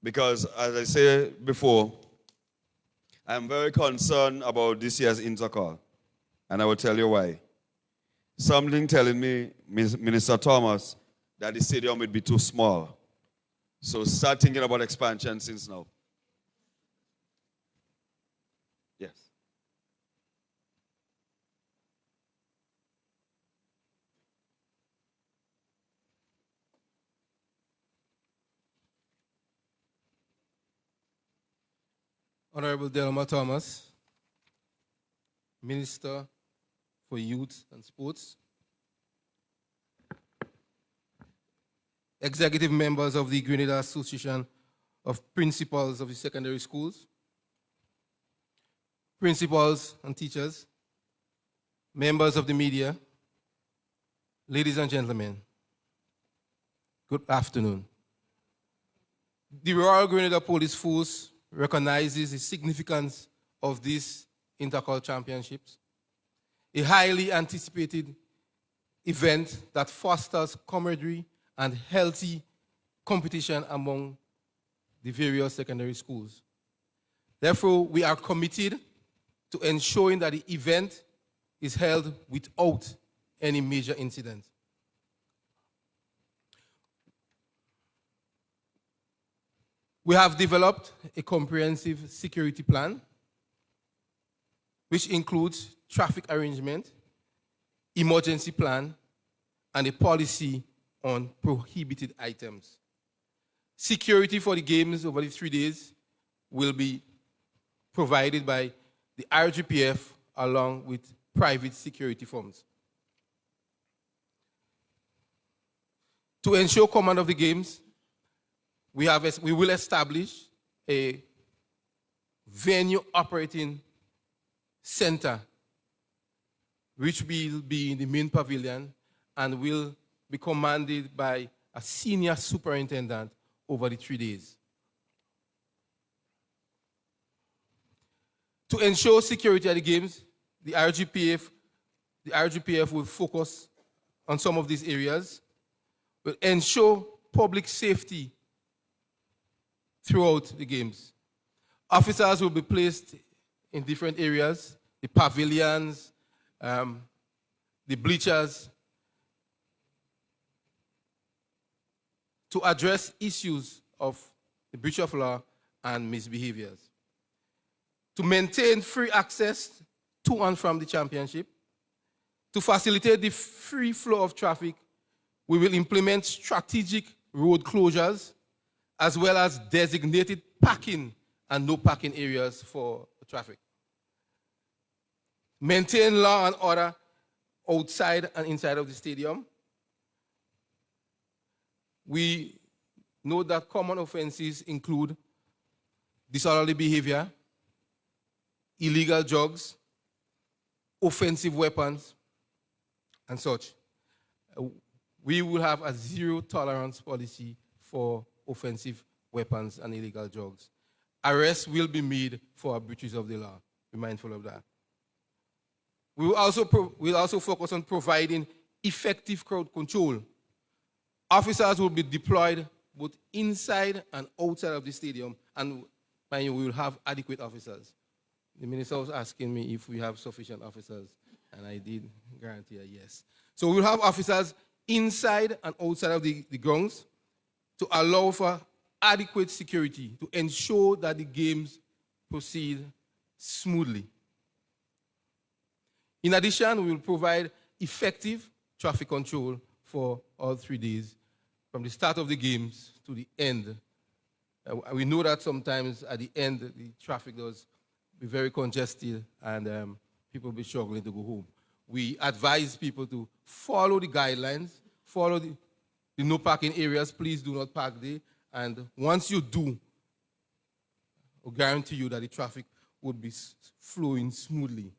Because, as I said before, I'm very concerned about this year's Intercol, and I will tell you why. Something telling me, Minister Thomas, that the stadium would be too small. So start thinking about expansion since now. Yes.
Honorable Delma Thomas, Minister for Youth and Sports, executive members of the Grenada Association of Principals of the Secondary Schools, principals and teachers, members of the media, ladies and gentlemen, good afternoon. The Royal Grenada Police Force recognizes the significance of these Intercol Championships, a highly anticipated event that fosters camaraderie and healthy competition among the various secondary schools. Therefore, we are committed to ensuring that the event is held without any major incident. We have developed a comprehensive security plan, which includes traffic arrangement, emergency plan, and a policy on prohibited items. Security for the games over the 3 days will be provided by the RGPF along with private security firms. To ensure command of the games, we will establish a venue operating center, which will be in the main pavilion and will be commanded by a senior superintendent over the 3 days. To ensure security at the games, the RGPF will focus on some of these areas, will ensure public safety throughout the games. Officers will be placed in different areas, the pavilions, the bleachers, to address issues of the breach of law and misbehaviors. To maintain free access to and from the championship, to facilitate the free flow of traffic, we will implement strategic road closures as well as designated parking and no parking areas for traffic. Maintain law and order outside and inside of the stadium. We know that common offenses include disorderly behavior, illegal drugs, offensive weapons, and such. We will have a zero tolerance policy for offensive weapons and illegal drugs. Arrests will be made for breaches of the law. Be mindful of that. We will also focus on providing effective crowd control. Officers will be deployed both inside and outside of the stadium, and mind you, we will have adequate officers. The minister was asking me if we have sufficient officers, and I did guarantee a yes. So we'll have officers inside and outside of the grounds to allow for adequate security, to ensure that the games proceed smoothly. In addition, we will provide effective traffic control for all 3 days, from the start of the games to the end. We know that sometimes at the end, the traffic does be very congested and people will be struggling to go home. we advise people to follow the guidelines, follow the no parking areas. Please do not park there. And once you do, I'll guarantee you that the traffic would be flowing smoothly.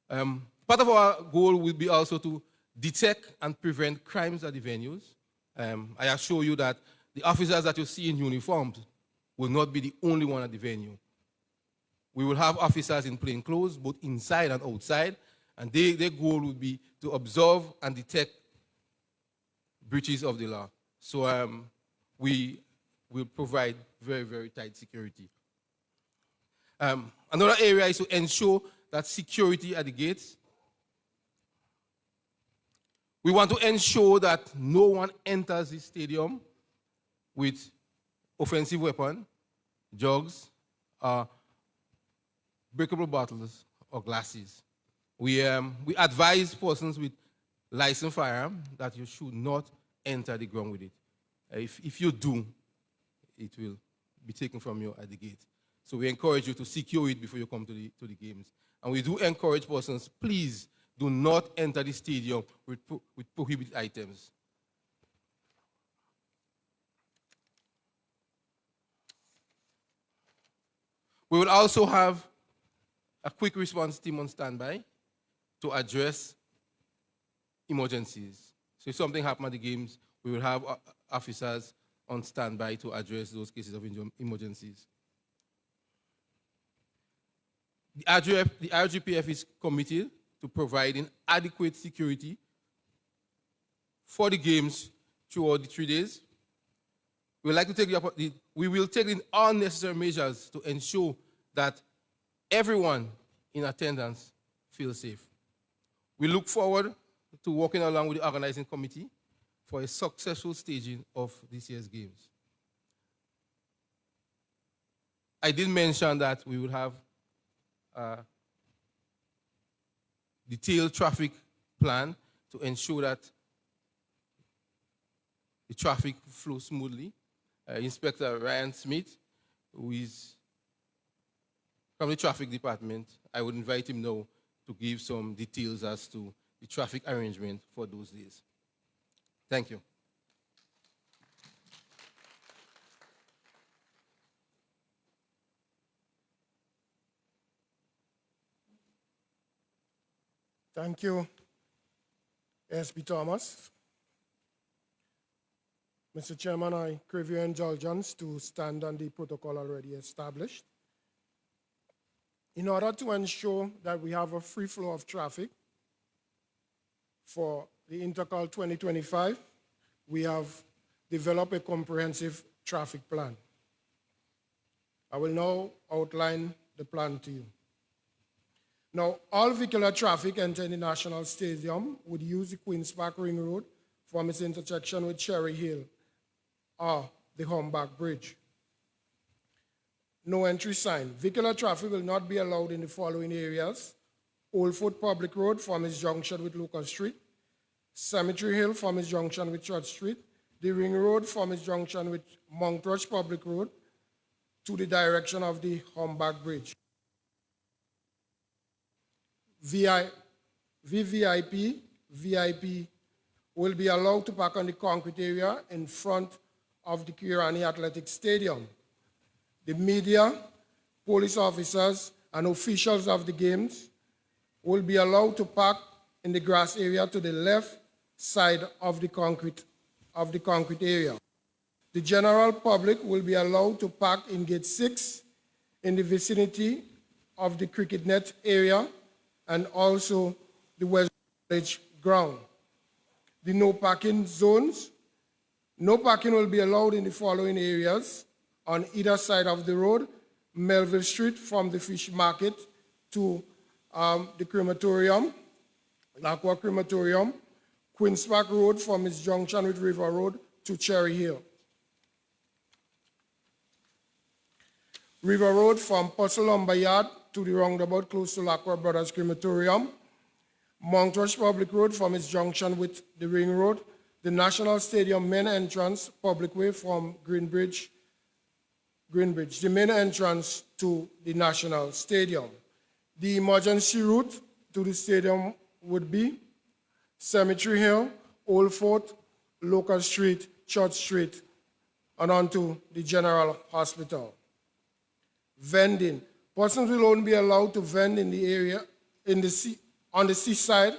Part of our goal will be also to detect and prevent crimes at the venues. I assure you that the officers that you see in uniforms will not be the only one at the venue. We will have officers in plain clothes, both inside and outside, and their goal would be to observe and detect breaches of the law. So we will provide very, very tight security. Another area is to ensure that security at the gates. We want to ensure that no one enters the stadium with offensive weapon, drugs, breakable bottles, or glasses. We advise persons with licensed firearm that you should not enter the ground with it. If you do, it will be taken from you at the gate. So we encourage you to secure it before you come to the games. And we do encourage persons, please do not enter the stadium with prohibited items. We will also have a quick response team on standby to address emergencies. So if something happens at the games, we will have officers on standby to address those cases of emergencies. The RGPF is committed to providing adequate security for the games throughout the 3 days. We will take in all necessary measures to ensure that everyone in attendance feels safe. We look forward to working along with the organizing committee for a successful staging of this year's games. I did mention that we will have a detailed traffic plan to ensure that the traffic flows smoothly. Inspector Ryan Smith, who is from the traffic department, I would invite him now to give some details as to the traffic arrangement for those days. Thank you.
Thank you, SB Thomas. Mr. Chairman, I crave your indulgence to stand on the protocol already established. In order to ensure that we have a free flow of traffic for the Intercol 2025, we have developed a comprehensive traffic plan. I will now outline the plan to you. Now, all vehicular traffic entering the National Stadium would use the Queen's Park Ring Road from its intersection with Cherry Hill or the Humbach Bridge. No entry sign. Vehicular traffic will not be allowed in the following areas: Old Fort Public Road from its junction with Lucas Street, Cemetery Hill from its junction with Church Street, the Ring Road from its junction with Montrush Public Road to the direction of the Humbach Bridge. VVIP will be allowed to park on the concrete area in front of the Kirani Athletic Stadium. The media, police officers, and officials of the games will be allowed to park in the grass area to the left side of the concrete area. The general public will be allowed to park in Gate 6 in the vicinity of the cricket net area and also the West Village ground. The no parking zones. No parking will be allowed in the following areas: on either side of the road: Melville Street from the Fish Market to the crematorium, L'Aqua Crematorium, Queen's Park Road from its junction with River Road to Cherry Hill. River Road from Puzzle Lumber Yard to the roundabout close to L'Aqua Brothers Crematorium, Montrush Public Road from its junction with the Ring Road, the National Stadium main entrance, public way from Greenbridge, the main entrance to the National Stadium. The emergency route to the stadium would be Cemetery Hill, Old Fort, Locust Street, Church Street, and onto the General Hospital. Vending. Persons will only be allowed to vend in the area on the seaside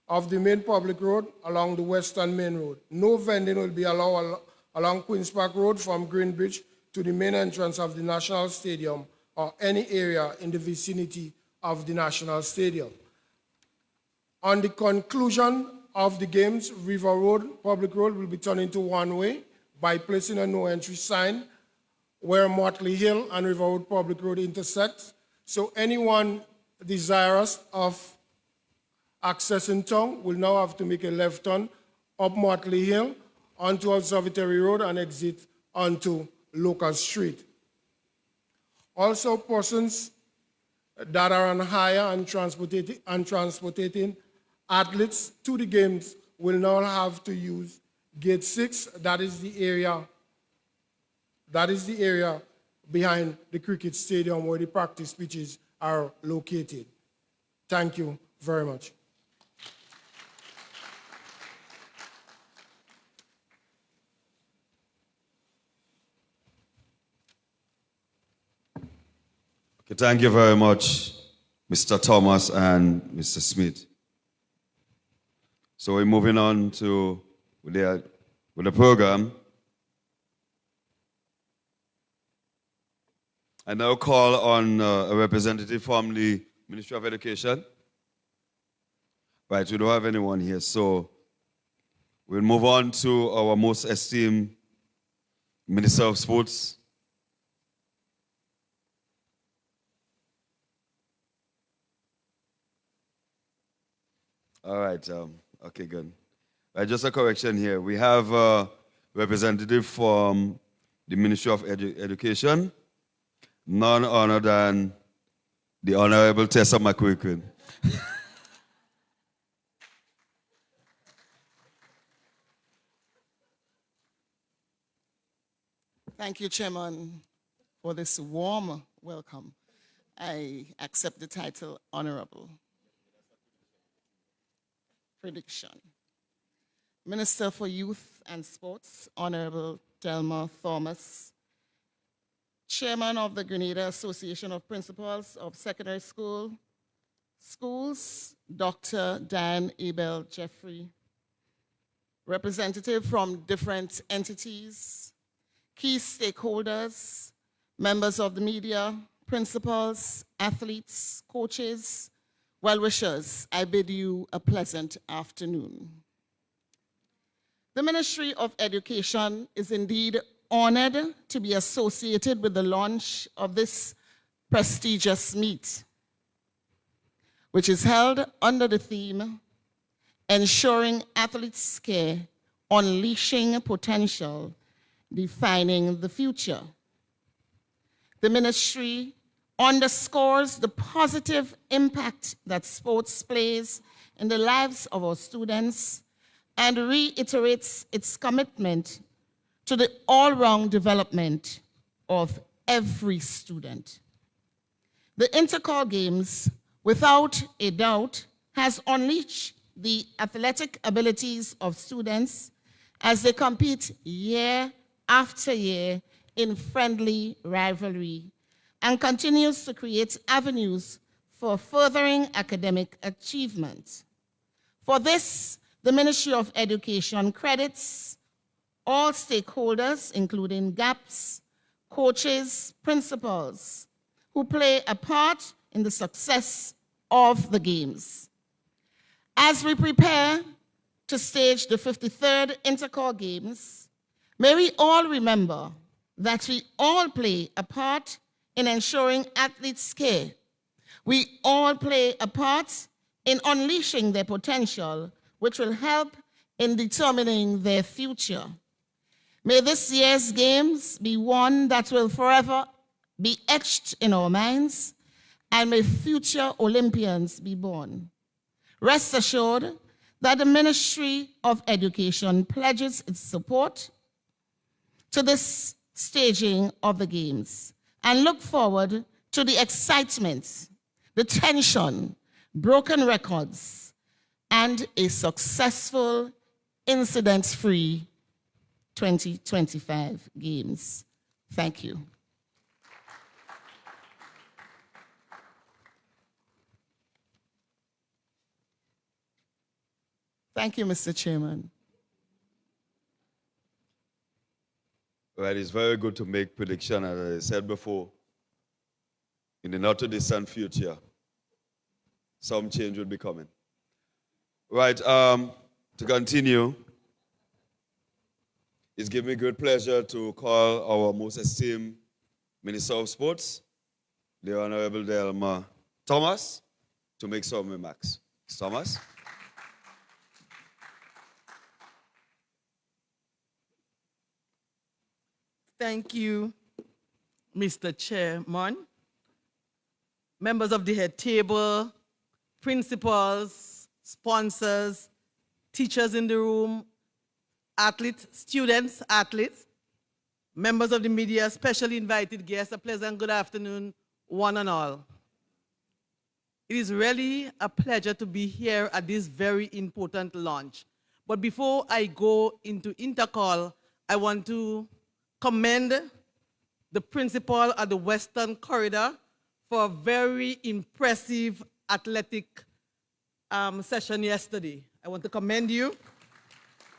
of the main public road along the Western Main Road. No vending will be allowed along Queen's Park Road from Greenbridge to the main entrance of the National Stadium or any area in the vicinity of the National Stadium. On the conclusion of the games, River Road, Public Road, will be turned into one-way by placing a no-entry sign where Motley Hill and River Road Public Road intersect. So anyone desirous of accessing town will now have to make a left turn up Motley Hill onto Observatory Road and exit onto Locust Street. Also, persons that are on hire and transporting athletes to the games will now have to use Gate 6. That is the area behind the cricket stadium where the practice pitches are located. Thank you very much.
Okay, thank you very much, Mr. Thomas and Mr. Smith. So we're moving on with the program. I now call on a representative from the Ministry of Education. Right, we don't have anyone here, so we'll move on to our most esteemed Minister of Sports. All right, okay, good. Right, just a correction here. We have a representative from the Ministry of Education, none other than the Honorable Tessa McQuicken.
Thank you, Chairman, for this warm welcome. I accept the title Honorable. Prediction. Minister for Youth and Sports, Honorable Delma Thomas, Chairman of the Grenada Association of Principals of Secondary Schools, Dr. Dan Abel Jeffrey, representative from different entities, key stakeholders, members of the media, principals, athletes, coaches, well-wishers, I bid you a pleasant afternoon. The Ministry of Education is indeed honored to be associated with the launch of this prestigious meet, which is held under the theme, Ensuring Athletes' Care, Unleashing Potential, Defining the Future. The ministry underscores the positive impact that sports plays in the lives of our students and reiterates its commitment to the all-round development of every student. The Inter-Call Games, without a doubt, has unleashed the athletic abilities of students as they compete year after year in friendly rivalry, and continues to create avenues for furthering academic achievement. For this, the Ministry of Education credits all stakeholders, including GAPS, coaches, principals, who play a part in the success of the Games. As we prepare to stage the 53rd Inter-Call Games, may we all remember that we all play a part in ensuring athletes' care. We all play a part in unleashing their potential, which will help in determining their future. May this year's Games be one that will forever be etched in our minds, and may future Olympians be born. Rest assured that the Ministry of Education pledges its support to this staging of the Games, and look forward to the excitement, the tension, broken records, and a successful, incident-free 2025 Games. Thank you. Thank you, Mr. Chairman.
Well, it's very good to make prediction, as I said before. In the not too distant future, some change will be coming. Right, to continue, it's given me great pleasure to call our most esteemed Minister of Sports, the Honorable Delma Thomas, to make some remarks. Mr. Thomas.
Thank you, Mr. Chairman, members of the head table, principals, sponsors, teachers in the room, athletes, students, athletes, members of the media, specially invited guests, a pleasant good afternoon, one and all. It is really a pleasure to be here at this very important launch. But before I go into Intercall, I want to commend the principal at the Western Corridor for a very impressive athletic session yesterday. I want to commend you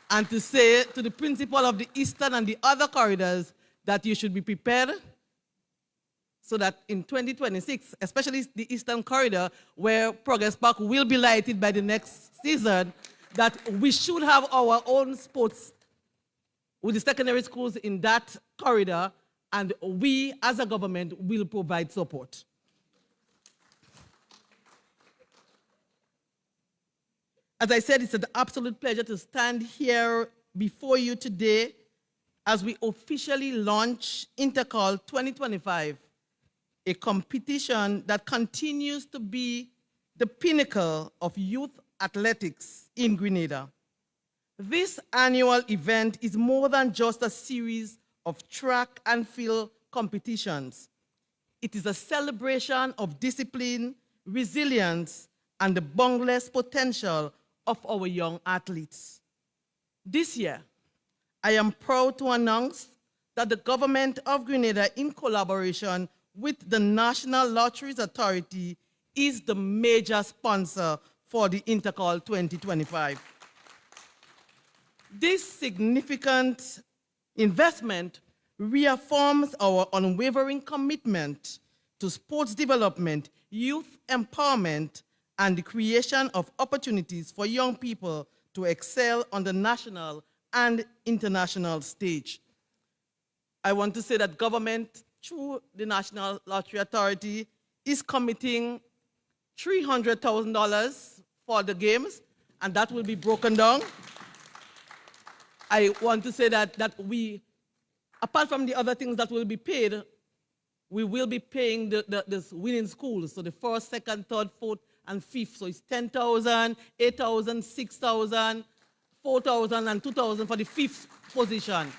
and to say to the principal of the Eastern and the other corridors that you should be prepared so that in 2026, especially the Eastern Corridor, where Progress Park will be lighted by the next season, that we should have our own sports with the secondary schools in that corridor, and we, as a government, will provide support. As I said, it's an absolute pleasure to stand here before you today as we officially launch Intercall 2025, a competition that continues to be the pinnacle of youth athletics in Grenada. This annual event is more than just a series of track and field competitions. It is a celebration of discipline, resilience, and the boundless potential of our young athletes. This year, I am proud to announce that the government of Grenada, in collaboration with the National Lotteries Authority, is the major sponsor for the Intercall 2025. This significant investment reaffirms our unwavering commitment to sports development, youth empowerment, and the creation of opportunities for young people to excel on the national and international stage. I want to say that government, through the National Lottery Authority, is committing $300,000 for the games, and that will be broken down. I want to say that we, apart from the other things that will be paid, we will be paying the winning schools, so the first, second, third, fourth, and fifth. So it's 10,000, 8,000, 6,000, 4,000, and 2,000 for the fifth position.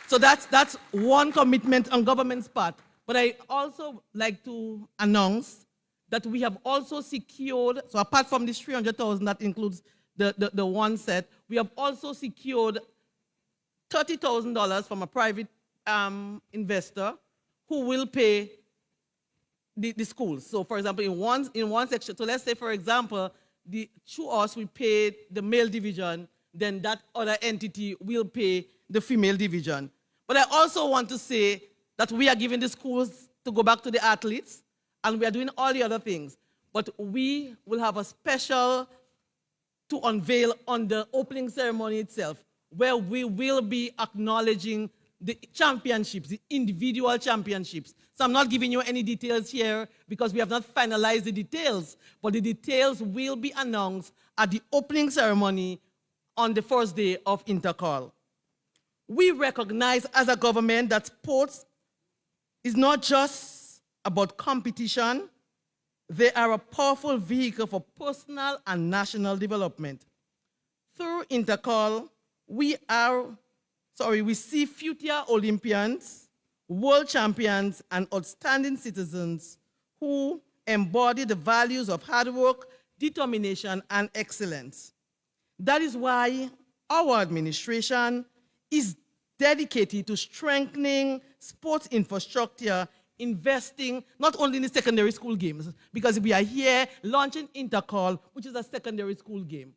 So that's one commitment on government's part. But I also like to announce that we have also secured, so apart from this 300,000 that includes the one set, we have also secured $30,000 from a private investor who will pay the schools. So for example, in one section, so let's say for example, through us we pay the male division, then that other entity will pay the female division. But I also want to say that we are giving the schools to go back to the athletes, and we are doing all the other things. But we will have a special to unveil on the opening ceremony itself, where we will be acknowledging the championships, the individual championships. So I'm not giving you any details here because we have not finalized the details, but the details will be announced at the opening ceremony on the first day of Intercall. We recognize as a government that sports is not just about competition. They are a powerful vehicle for personal and national development. Through Intercall, we see future Olympians, world champions, and outstanding citizens who, embody the values of hard work, determination, and excellence. That is why our administration is dedicated to strengthening sports infrastructure, investing not only in the secondary school games, because we are here launching Intercall, which is a secondary school game.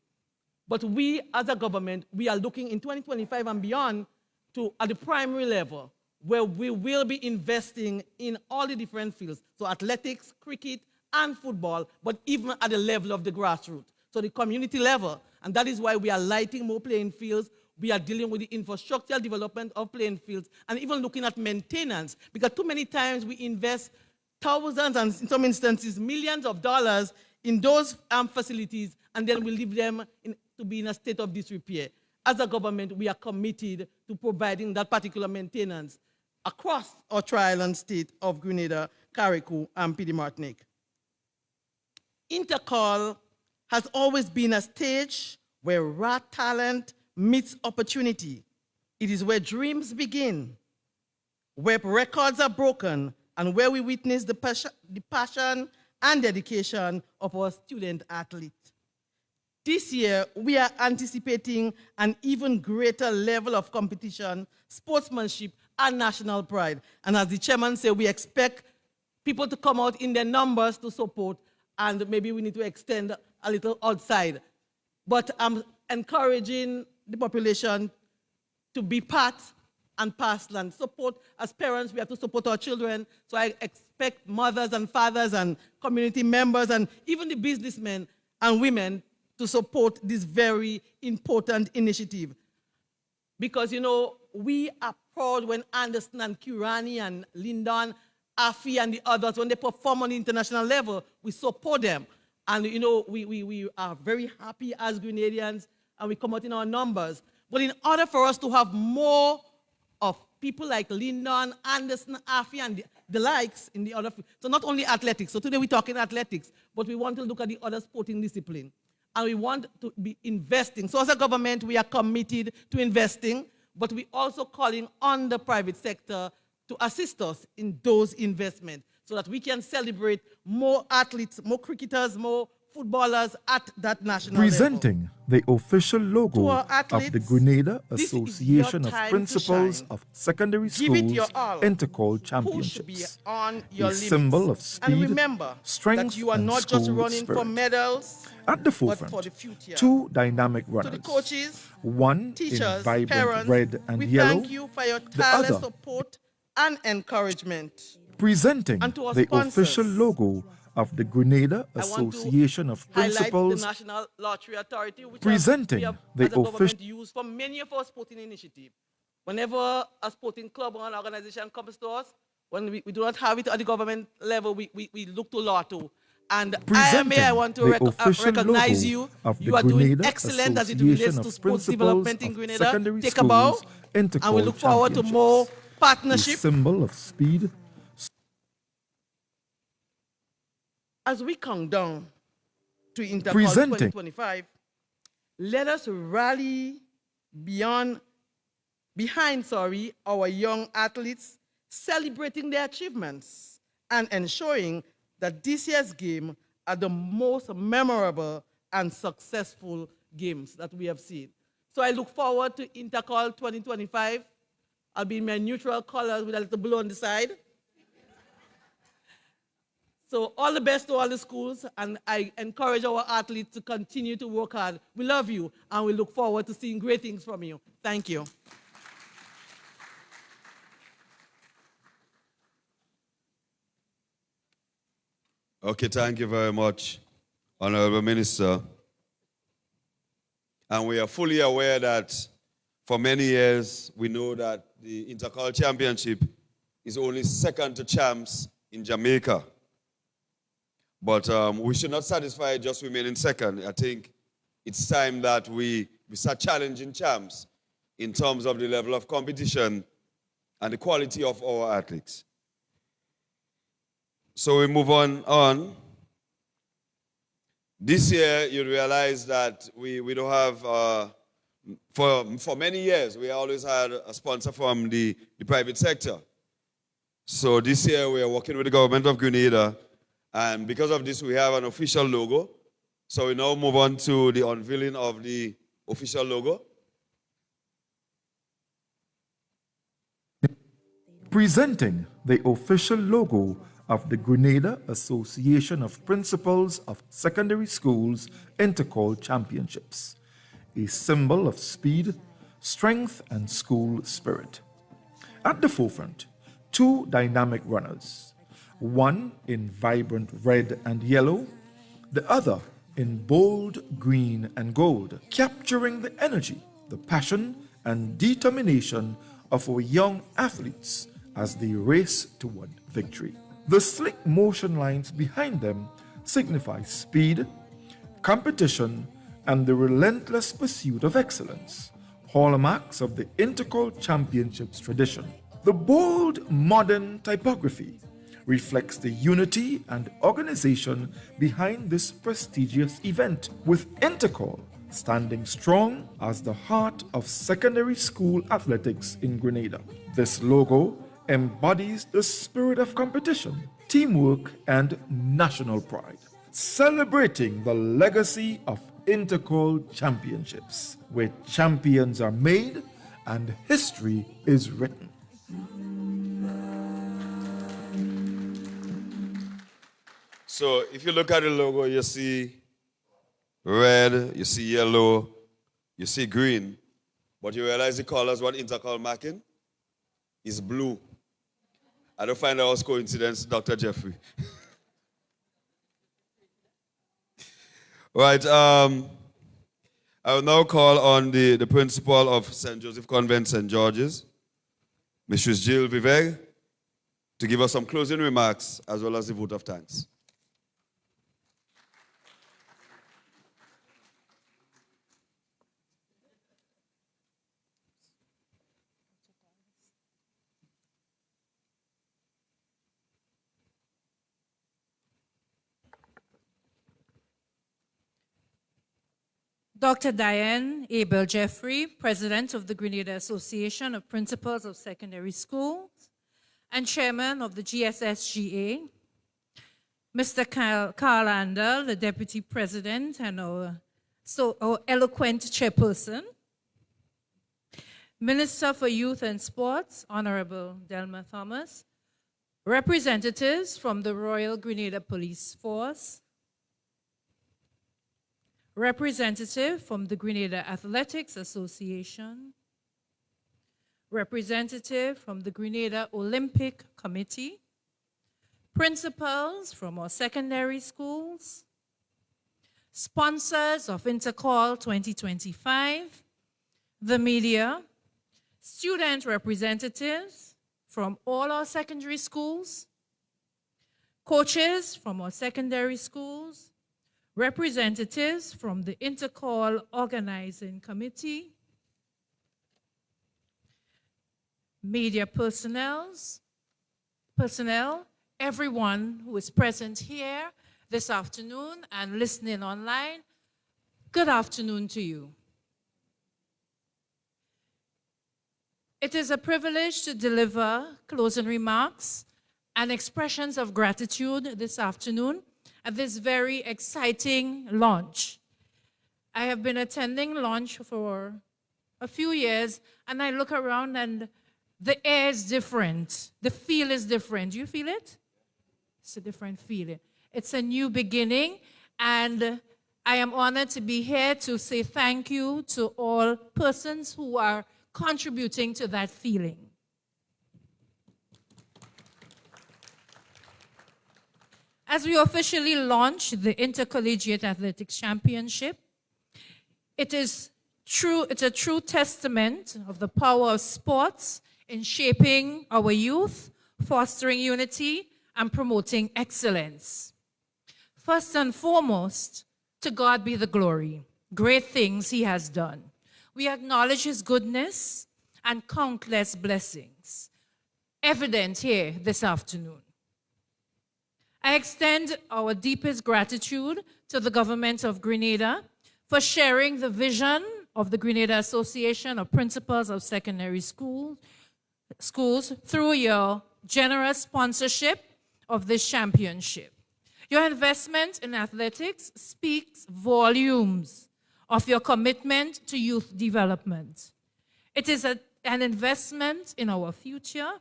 But we, as a government, we are looking in 2025 and beyond to at the primary level, where we will be investing in all the different fields, so athletics, cricket, and football, but even at the level of the grassroots, so the community level. And that is why we are lighting more playing fields. We are dealing with the infrastructural development of playing fields and even looking at maintenance, because too many times we invest thousands and in some instances millions of dollars in those facilities, and then we leave them to be in a state of disrepair. As a government, we are committed to providing that particular maintenance across our tri-island state of Grenada, Carriacou, and PD Martinique. Intercall has always been a stage where raw talent meets opportunity. It is where dreams begin, where records are broken, and where we witness the passion and dedication of our student athletes. This year, we are anticipating an even greater level of competition, sportsmanship, and national pride. And as the chairman said, we expect people to come out in their numbers to support, and maybe we need to extend a little outside. But I'm encouraging the population to be part and parcel and support. As parents, we have to support our children. So I expect mothers and fathers and community members and even the businessmen and women to support this very important initiative. Because, you know, we are proud when Anderson and Kirani and Lyndon, Afi and the others, when they perform on the international level, we support them. And, you know, we are very happy as Grenadians, and we come out in our numbers. But in order for us to have more of people like Lyndon, Anderson, Afi, and the likes in the other, so not only athletics. So today we're talking athletics, but we want to look at the other sporting discipline. And we want to be investing. So as a government, we are committed to investing, but we're also calling on the private sector to assist us in those investments so that we can celebrate more athletes, more cricketers, more footballers at that national
Presenting
level.
the official logo
our athletes,
of the Grenada
this is your
Association of
time to
Principals
shine.
of Secondary
Give it your
Schools
all.
Intercall
Push
Championships.
beyond your
A
limits.
symbol of speed,
And remember
strength,
that you are
and
not just
school
running
spirit.
for medals,
At the
but
forefront,
for the future.
two dynamic
To
runners.
the coaches,
One
teachers,
in vibrant
parents,
red and
we
yellow.
thank you for your
the
tireless
other
support and encouragement.
presenting
And to our
the
sponsors,
official logo of the Grenada
I want to
Association of
highlight
Principals.
the National Lottery Authority, which
Presenting
we have
the
as a government
official
used for many of our sporting initiatives. Whenever a sporting club or an organization comes to us, when we do not have it at the government level, we look to Lotto. And
Presenting
I want to
the official
recognize
logo
you.
of the
You are doing
Grenada
excellent as it
Association
relates
of
to sports
Principals
development in
of
Grenada.
Secondary
Take a bow,
Schools
and we
Intercall
look forward to more
Championships.
partnership.
A symbol of speed.
As we count down to Intercall
Presenting.
2025, let us rally behind our young athletes, celebrating their achievements and ensuring that this year's game are the most memorable and successful games that we have seen. So I look forward to Intercall 2025. I'll be in my neutral colors with a little blue on the side. So all the best to all the schools, and I encourage our athletes to continue to work hard. We love you, and we look forward to seeing great things from you. Thank you.
Okay, thank you very much, Honorable Minister. And we are fully aware that for many years, we know that the Intercall Championship is only second to champs in Jamaica. But we should not satisfy just remaining second. I think it's time that we start challenging champs in terms of the level of competition and the quality of our athletes. So we move on. This year, you realize that we don't have, for many years, we always had a sponsor from the private sector. So this year, we are working with the government of Grenada, And because of this, we have an official logo. So we now move on to the unveiling of the official logo.
Presenting the official logo of the Grenada Association of Principals of Secondary Schools Inter-Call Championships, a symbol of speed, strength, and school spirit. At the forefront, two dynamic runners, one in vibrant red and yellow, the other in bold green and gold, capturing the energy, the passion, and determination of our young athletes as they race toward victory. The slick motion lines behind them signify speed, competition, and the relentless pursuit of excellence, hallmarks of the Inter-Call Championships tradition. The bold modern typography reflects the unity and organization behind this prestigious event, with Inter-Call standing strong as the heart of secondary school athletics in Grenada. This logo embodies the spirit of competition, teamwork, and national pride, celebrating the legacy of Inter-Call Championships, where champions are made and history is written.
So if you look at the logo, you see red, you see yellow, you see green, but you realize the colors what Inter-Call marking is blue. I don't find that was coincidence, Dr. Jeffrey. Right, I will now call on the principal of St. Joseph Convent, St. George's, Mrs. Jill Viveg, to give us some closing remarks as well as the vote of thanks.
Dr. Diane Abel Jeffrey, President of the Grenada Association of Principals of Secondary Schools and Chairman of the GSSGA, Mr. Carl Andel, the Deputy President and our eloquent chairperson, Minister for Youth and Sports, Honorable Delma Thomas, representatives from the Royal Grenada Police Force, representative from the Grenada Athletics Association, representative from the Grenada Olympic Committee, principals from our secondary schools, sponsors of Inter-Call 2025, the media, student representatives from all our secondary schools, coaches from our secondary schools, representatives from the Inter-Call Organizing Committee, media personnel, everyone who is present here this afternoon and listening online, good afternoon to you. It is a privilege to deliver closing remarks and expressions of gratitude this afternoon at this very exciting launch. I have been attending launch for a few years, and I look around and the air is different. The feel is different. Do you feel it? It's a different feeling. It's a new beginning, and I am honored to be here to say thank you to all persons who are contributing to that feeling. As we officially launch the Intercollegiate Athletics Championship, it's a true testament of the power of sports in shaping our youth, fostering unity, and promoting excellence. First and foremost, to God be the glory. Great things he has done. We acknowledge his goodness and countless blessings, evident here this afternoon. I extend our deepest gratitude to the government of Grenada for sharing the vision of the Grenada Association of Principals of Secondary Schools through your generous sponsorship of this championship. Your investment in athletics speaks volumes of your commitment to youth development. It is an investment in our future,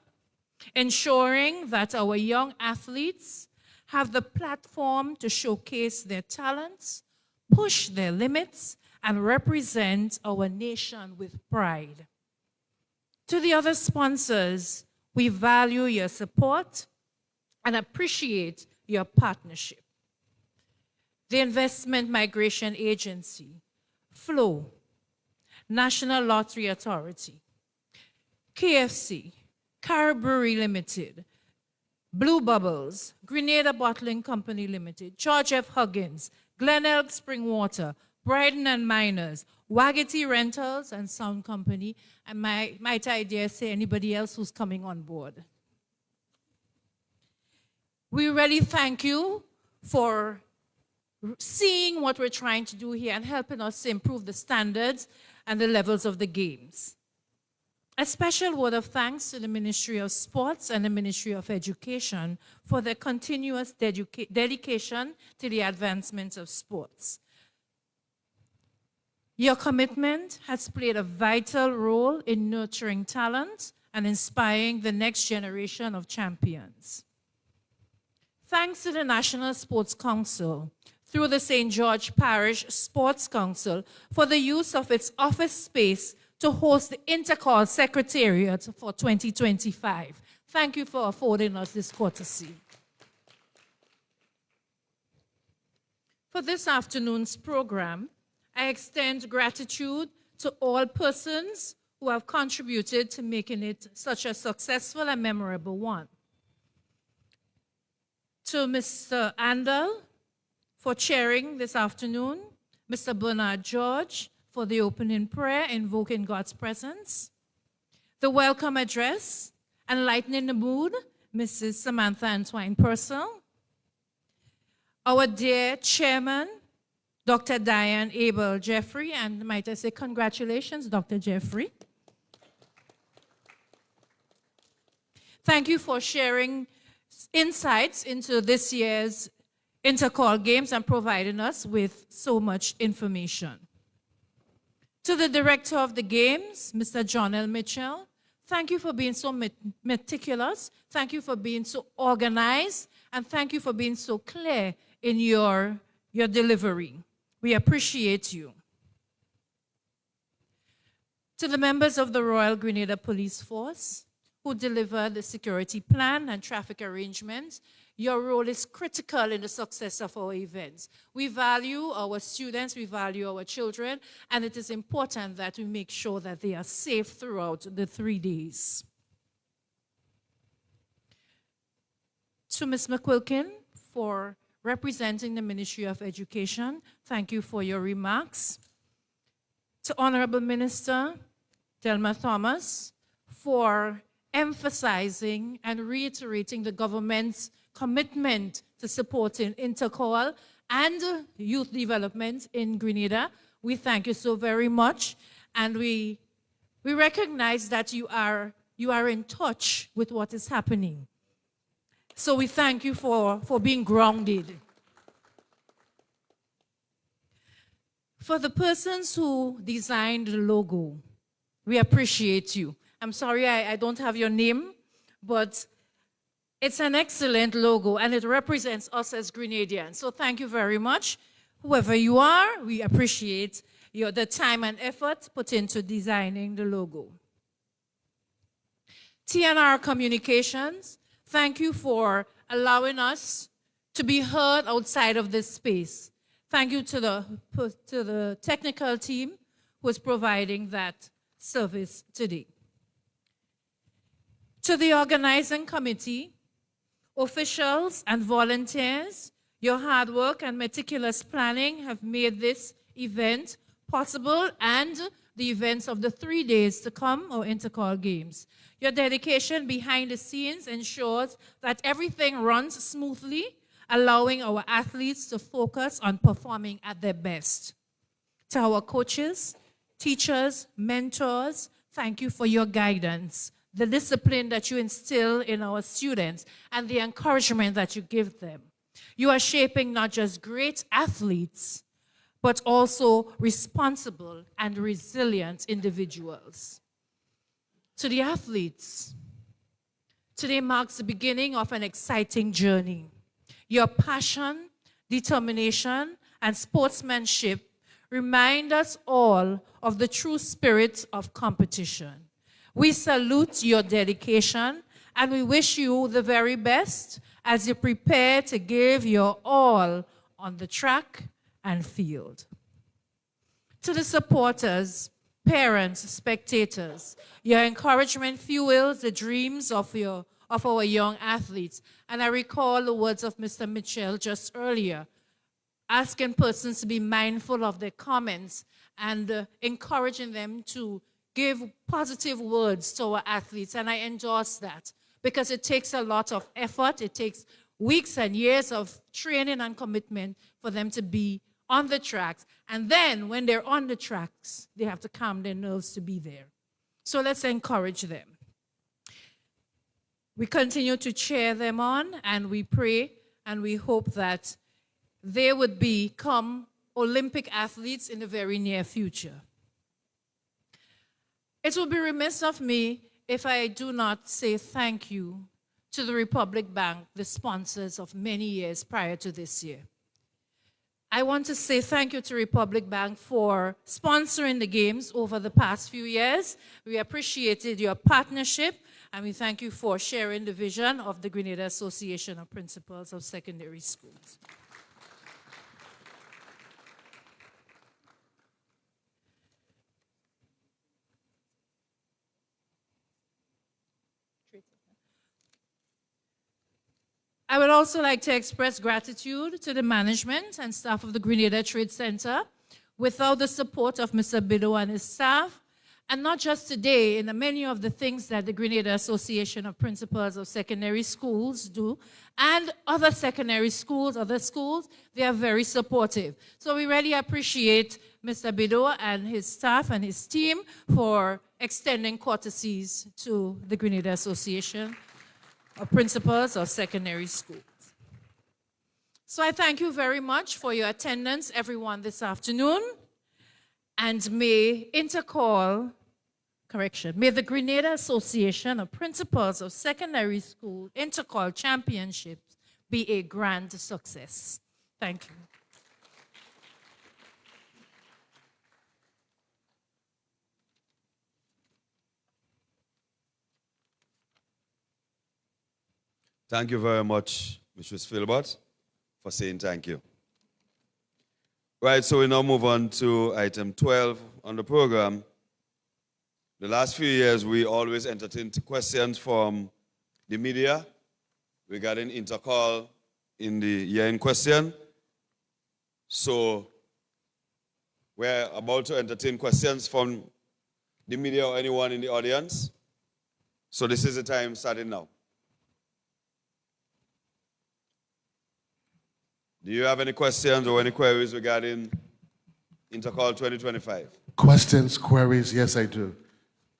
ensuring that our young athletes have the platform to showcase their talents, push their limits, and represent our nation with pride. To the other sponsors, we value your support and appreciate your partnership. The Investment Migration Agency, FLOW, National Lottery Authority, KFC, Carberry Limited, Blue Bubbles, Grenada Bottling Company Limited, George F. Huggins, Glenelg Spring Water, Bryden and Miners, Waggetty Rentals and Sound Company, and might I dare say anybody else who's coming on board. We really thank you for seeing what we're trying to do here and helping us to improve the standards and the levels of the games. A special word of thanks to the Ministry of Sports and the Ministry of Education for their continuous dedication to the advancement of sports. Your commitment has played a vital role in nurturing talent and inspiring the next generation of champions. Thanks to the National Sports Council, through the St. George Parish Sports Council, for the use of its office space to host the Intercall Secretariat for 2025. Thank you for affording us this courtesy. For this afternoon's program, I extend gratitude to all persons who have contributed to making it such a successful and memorable one. To Mr. Andal for chairing this afternoon, Mr. Bernard George for the opening prayer invoking God's presence, the welcome address and lightening the mood, Mrs. Samantha Antoine Purcell, our dear chairman, Dr. Diane Abel Jeffrey, and might I say congratulations, Dr. Jeffrey. Thank you for sharing insights into this year's Intercall Games and providing us with so much information. To the director of the games, Mr. John L. Mitchell, thank you for being so meticulous, thank you for being so organized, and thank you for being so clear in your delivery. We appreciate you. To the members of the Royal Grenada Police Force, who deliver the security plan and traffic arrangements, your role is critical in the success of our events. We value our students, we value our children, and it is important that we make sure that they are safe throughout the 3 days. To Ms. McQuilkin for representing the Ministry of Education, thank you for your remarks. To Honorable Minister Delma Thomas for emphasizing and reiterating the government's commitment to supporting Intercall and youth development in Grenada. We thank you so very much, and we recognize that you are in touch with what is happening. So we thank you for being grounded. For the persons who designed the logo, we appreciate you. I'm sorry I don't have your name, but it's an excellent logo and it represents us as Grenadians. So thank you very much. Whoever you are, we appreciate the time and effort put into designing the logo. TNR Communications, thank you for allowing us to be heard outside of this space. Thank you to the technical team who is providing that service today. To the organizing committee, officials and volunteers, your hard work and meticulous planning have made this event possible and the events of the 3 days to come, or Intercall Games. Your dedication behind the scenes ensures that everything runs smoothly, allowing our athletes to focus on performing at their best. To our coaches, teachers, mentors, thank you for your guidance, the discipline that you instill in our students, and the encouragement that you give them. You are shaping not just great athletes, but also responsible and resilient individuals. To the athletes, today marks the beginning of an exciting journey. Your passion, determination, and sportsmanship remind us all of the true spirit of competition. We salute your dedication and we wish you the very best as you prepare to give your all on the track and field. To the supporters, parents, spectators, your encouragement fuels the dreams of our young athletes. And I recall the words of Mr. Mitchell just earlier, asking persons to be mindful of their comments and encouraging them to give positive words to our athletes. And I endorse that because it takes a lot of effort. It takes weeks and years of training and commitment for them to be on the tracks. And then when they're on the tracks, they have to calm their nerves to be there. So let's encourage them. We continue to cheer them on, and we pray and we hope that they would become Olympic athletes in the very near future. It would be remiss of me if I do not say thank you to the Republic Bank, the sponsors of many years prior to this year. I want to say thank you to Republic Bank for sponsoring the games over the past few years. We appreciated your partnership, and we thank you for sharing the vision of the Grenada Association of Principals of Secondary Schools. I would also like to express gratitude to the management and staff of the Grenada Trade Center. Without the support of Mr. Bido and his staff, and not just today, in the many of the things that the Grenada Association of Principals of Secondary Schools do, and other secondary schools, other schools, they are very supportive. So we really appreciate Mr. Bido and his staff and his team for extending courtesies to the Grenada Association of Principals of Secondary Schools. So I thank you very much for your attendance, everyone, this afternoon. And may may the Grenada Association of Principals of Secondary School Intercall Championships be a grand success. Thank you.
Thank you very much, Mrs. Philbert, for saying thank you. Right, so we now move on to item 12 on the program. The last few years, we always entertained questions from the media regarding Intercall in the year in question. So we're about to entertain questions from the media or anyone in the audience. So this is the time starting now. Do you have any questions or any queries regarding Intercall 2025?
Questions, queries, yes, I do.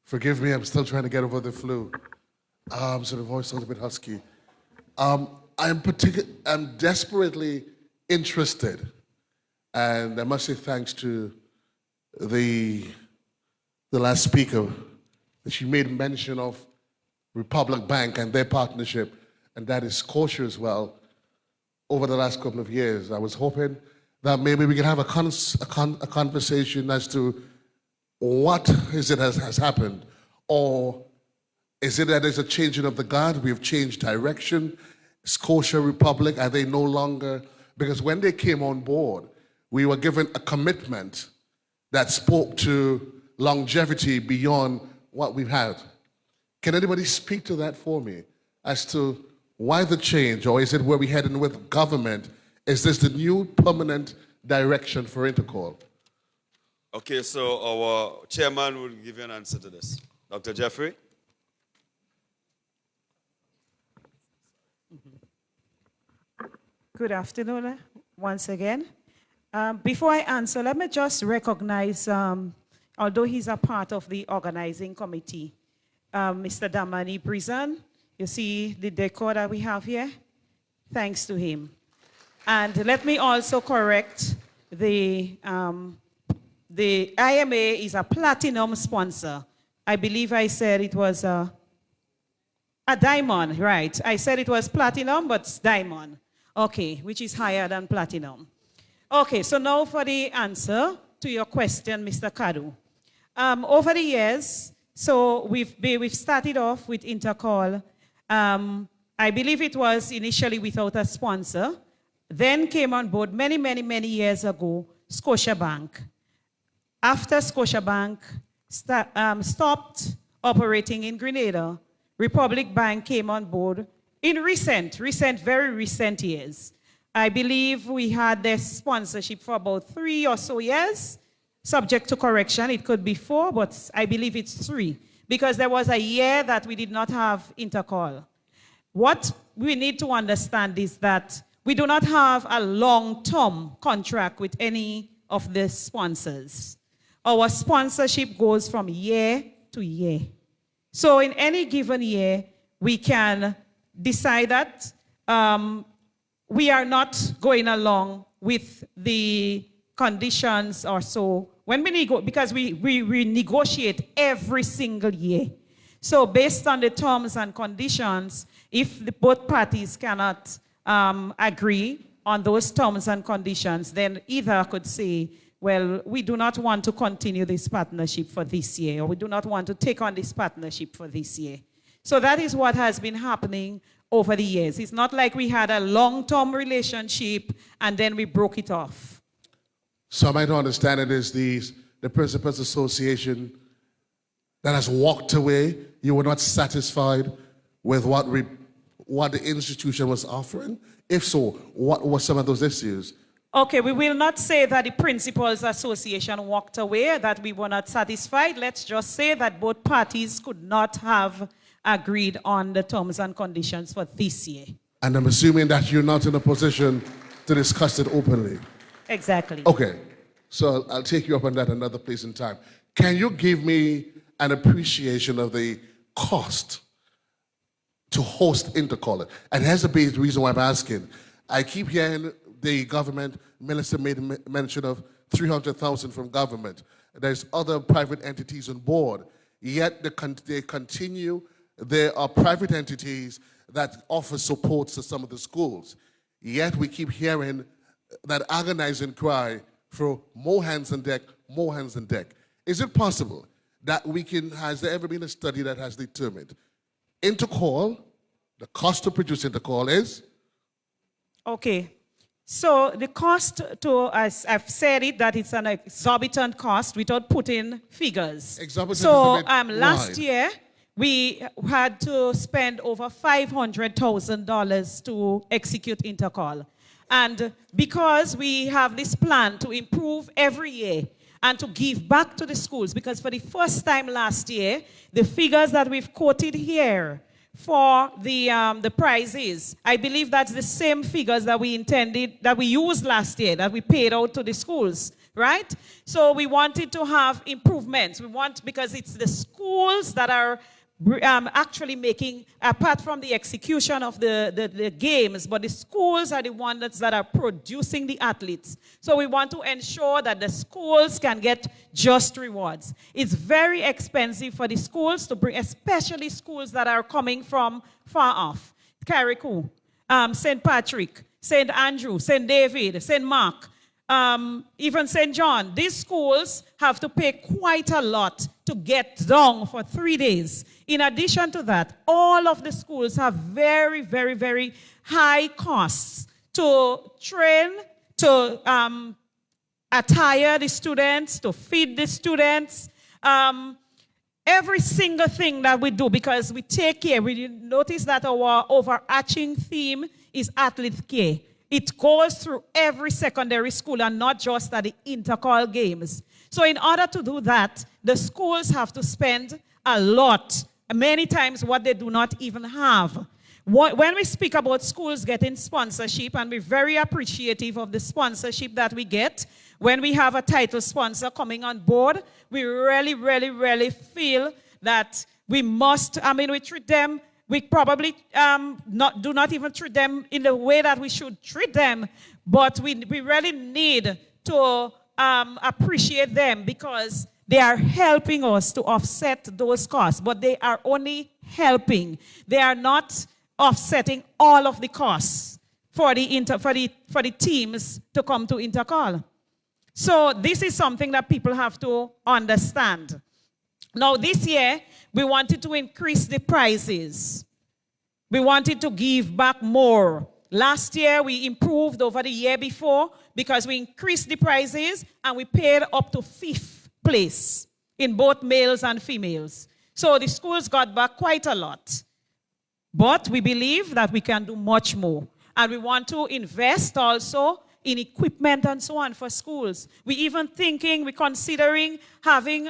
Forgive me, I'm still trying to get over the flu. So the voice sounds a bit husky. I'm desperately interested, and I must say thanks to the last speaker, that she made mention of Republic Bank and their partnership, and that is kosher as well. Over the last couple of years, I was hoping that maybe we could have a conversation as to what is it has happened, or is it that there's a changing of the guard? We've changed direction. Scotia Republic, are they no longer? Because when they came on board, we were given a commitment that spoke to longevity beyond what we've had. Can anybody speak to that for me as to why the change, or is it where we're heading with government? Is this the new permanent direction for Intercall?
Okay, so our chairman will give you an answer to this. Dr. Jeffrey?
Good afternoon once again. Before I answer, let me just recognize, although he's a part of the organizing committee, Mr. Damani Prison. You see the decor that we have here? Thanks to him. And let me also correct the IMA is a platinum sponsor. I believe I said it was a diamond, right? I said it was platinum, but it's diamond. Okay, which is higher than platinum. Okay, so now for the answer to your question, Mr. Kadu. Over the years, so we've started off with Intercall. I believe it was initially without a sponsor. Then came on board many years ago, Scotiabank. After Scotiabank stopped operating in Grenada, Republic Bank came on board in very recent years. I believe we had their sponsorship for about 3 or so years, subject to correction. It could be 4, but I believe it's 3, because there was a year that we did not have Intercall. What we need to understand is that we do not have a long-term contract with any of the sponsors. Our sponsorship goes from year to year. So in any given year, we can decide that we are not going along with the conditions or so. When we because we negotiate every single year. So based on the terms and conditions, if both parties cannot agree on those terms and conditions, then either could say, well, we do not want to continue this partnership for this year, or we do not want to take on this partnership for this year. So that is what has been happening over the years. It's not like we had a long-term relationship and then we broke it off.
So I might understand it is the Principals Association that has walked away. You were not satisfied with what the institution was offering? If so, what were some of those issues?
Okay, we will not say that the Principals Association walked away, that we were not satisfied. Let's just say that both parties could not have agreed on the terms and conditions for this year.
And I'm assuming that you're not in a position to discuss it openly.
Exactly.
Okay, so I'll take you up on that another place in time. Can you give me an appreciation of the cost to host Intercall? And here's the basic reason why I'm asking. I keep hearing the government minister made mention of 300,000 from government. There's other private entities on board, yet they continue. There are private entities that offer support to some of the schools, yet we keep hearing that agonizing cry for more hands on deck, more hands on deck. Is it possible that has there ever been a study that has determined Intercall, the cost to produce Intercall is? Okay.
So the cost to, as I've said it, that it's an exorbitant cost without putting figures.
Exorbitant
so
is a bit
last
wide.
year, we had to spend over $500,000 to execute Intercall. And because we have this plan to improve every year and to give back to the schools, because for the first time last year, the figures that we've quoted here for the prizes, I believe that's the same figures that we used last year, that we paid out to the schools, right? So we wanted to have improvements. Because it's the schools that are actually making, apart from the execution of the games, but the schools are the ones that are producing the athletes. So we want to ensure that the schools can get just rewards. It's very expensive for the schools to bring, especially schools that are coming from far off. Carriacou, St. Patrick, St. Andrew, St. David, St. Mark, even St. John. These schools have to pay quite a lot to get down for 3 days. In addition to that, all of the schools have very, very, very high costs to train, to attire the students, to feed the students. Every single thing that we do, because we take care. We notice that our overarching theme is athlete care. It goes through every secondary school and not just at the Intercall games. So in order to do that, the schools have to spend a lot, many times what they do not even have. When we speak about schools getting sponsorship, and we're very appreciative of the sponsorship that we get, when we have a title sponsor coming on board, we really, really, really feel that we must, we treat them We probably do not even treat them in the way that we should treat them, but we really need to appreciate them because they are helping us to offset those costs, but they are only helping. They are not offsetting all of the costs for the teams to come to Intercol. So this is something that people have to understand. Now, this year, we wanted to increase the prices. We wanted to give back more. Last year, we improved over the year before because we increased the prices and we paid up to 5th place in both males and females. So the schools got back quite a lot. But we believe that we can do much more. And we want to invest also in equipment and so on for schools. We're considering having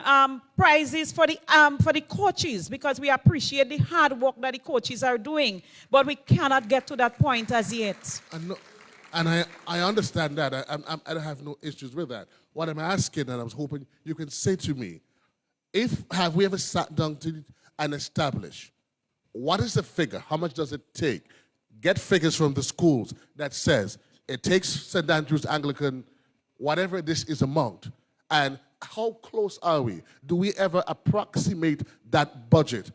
prizes for the coaches because we appreciate the hard work that the coaches are doing. But we cannot get to that point as yet.
And I understand that. I don't have no issues with that. What I'm asking, and I was hoping you can say to me, have we ever sat down and established what is the figure? How much does it take? Get figures from the schools that says it takes St. Andrew's Anglican, whatever this is amount, and how close are we? Do we ever approximate that budget?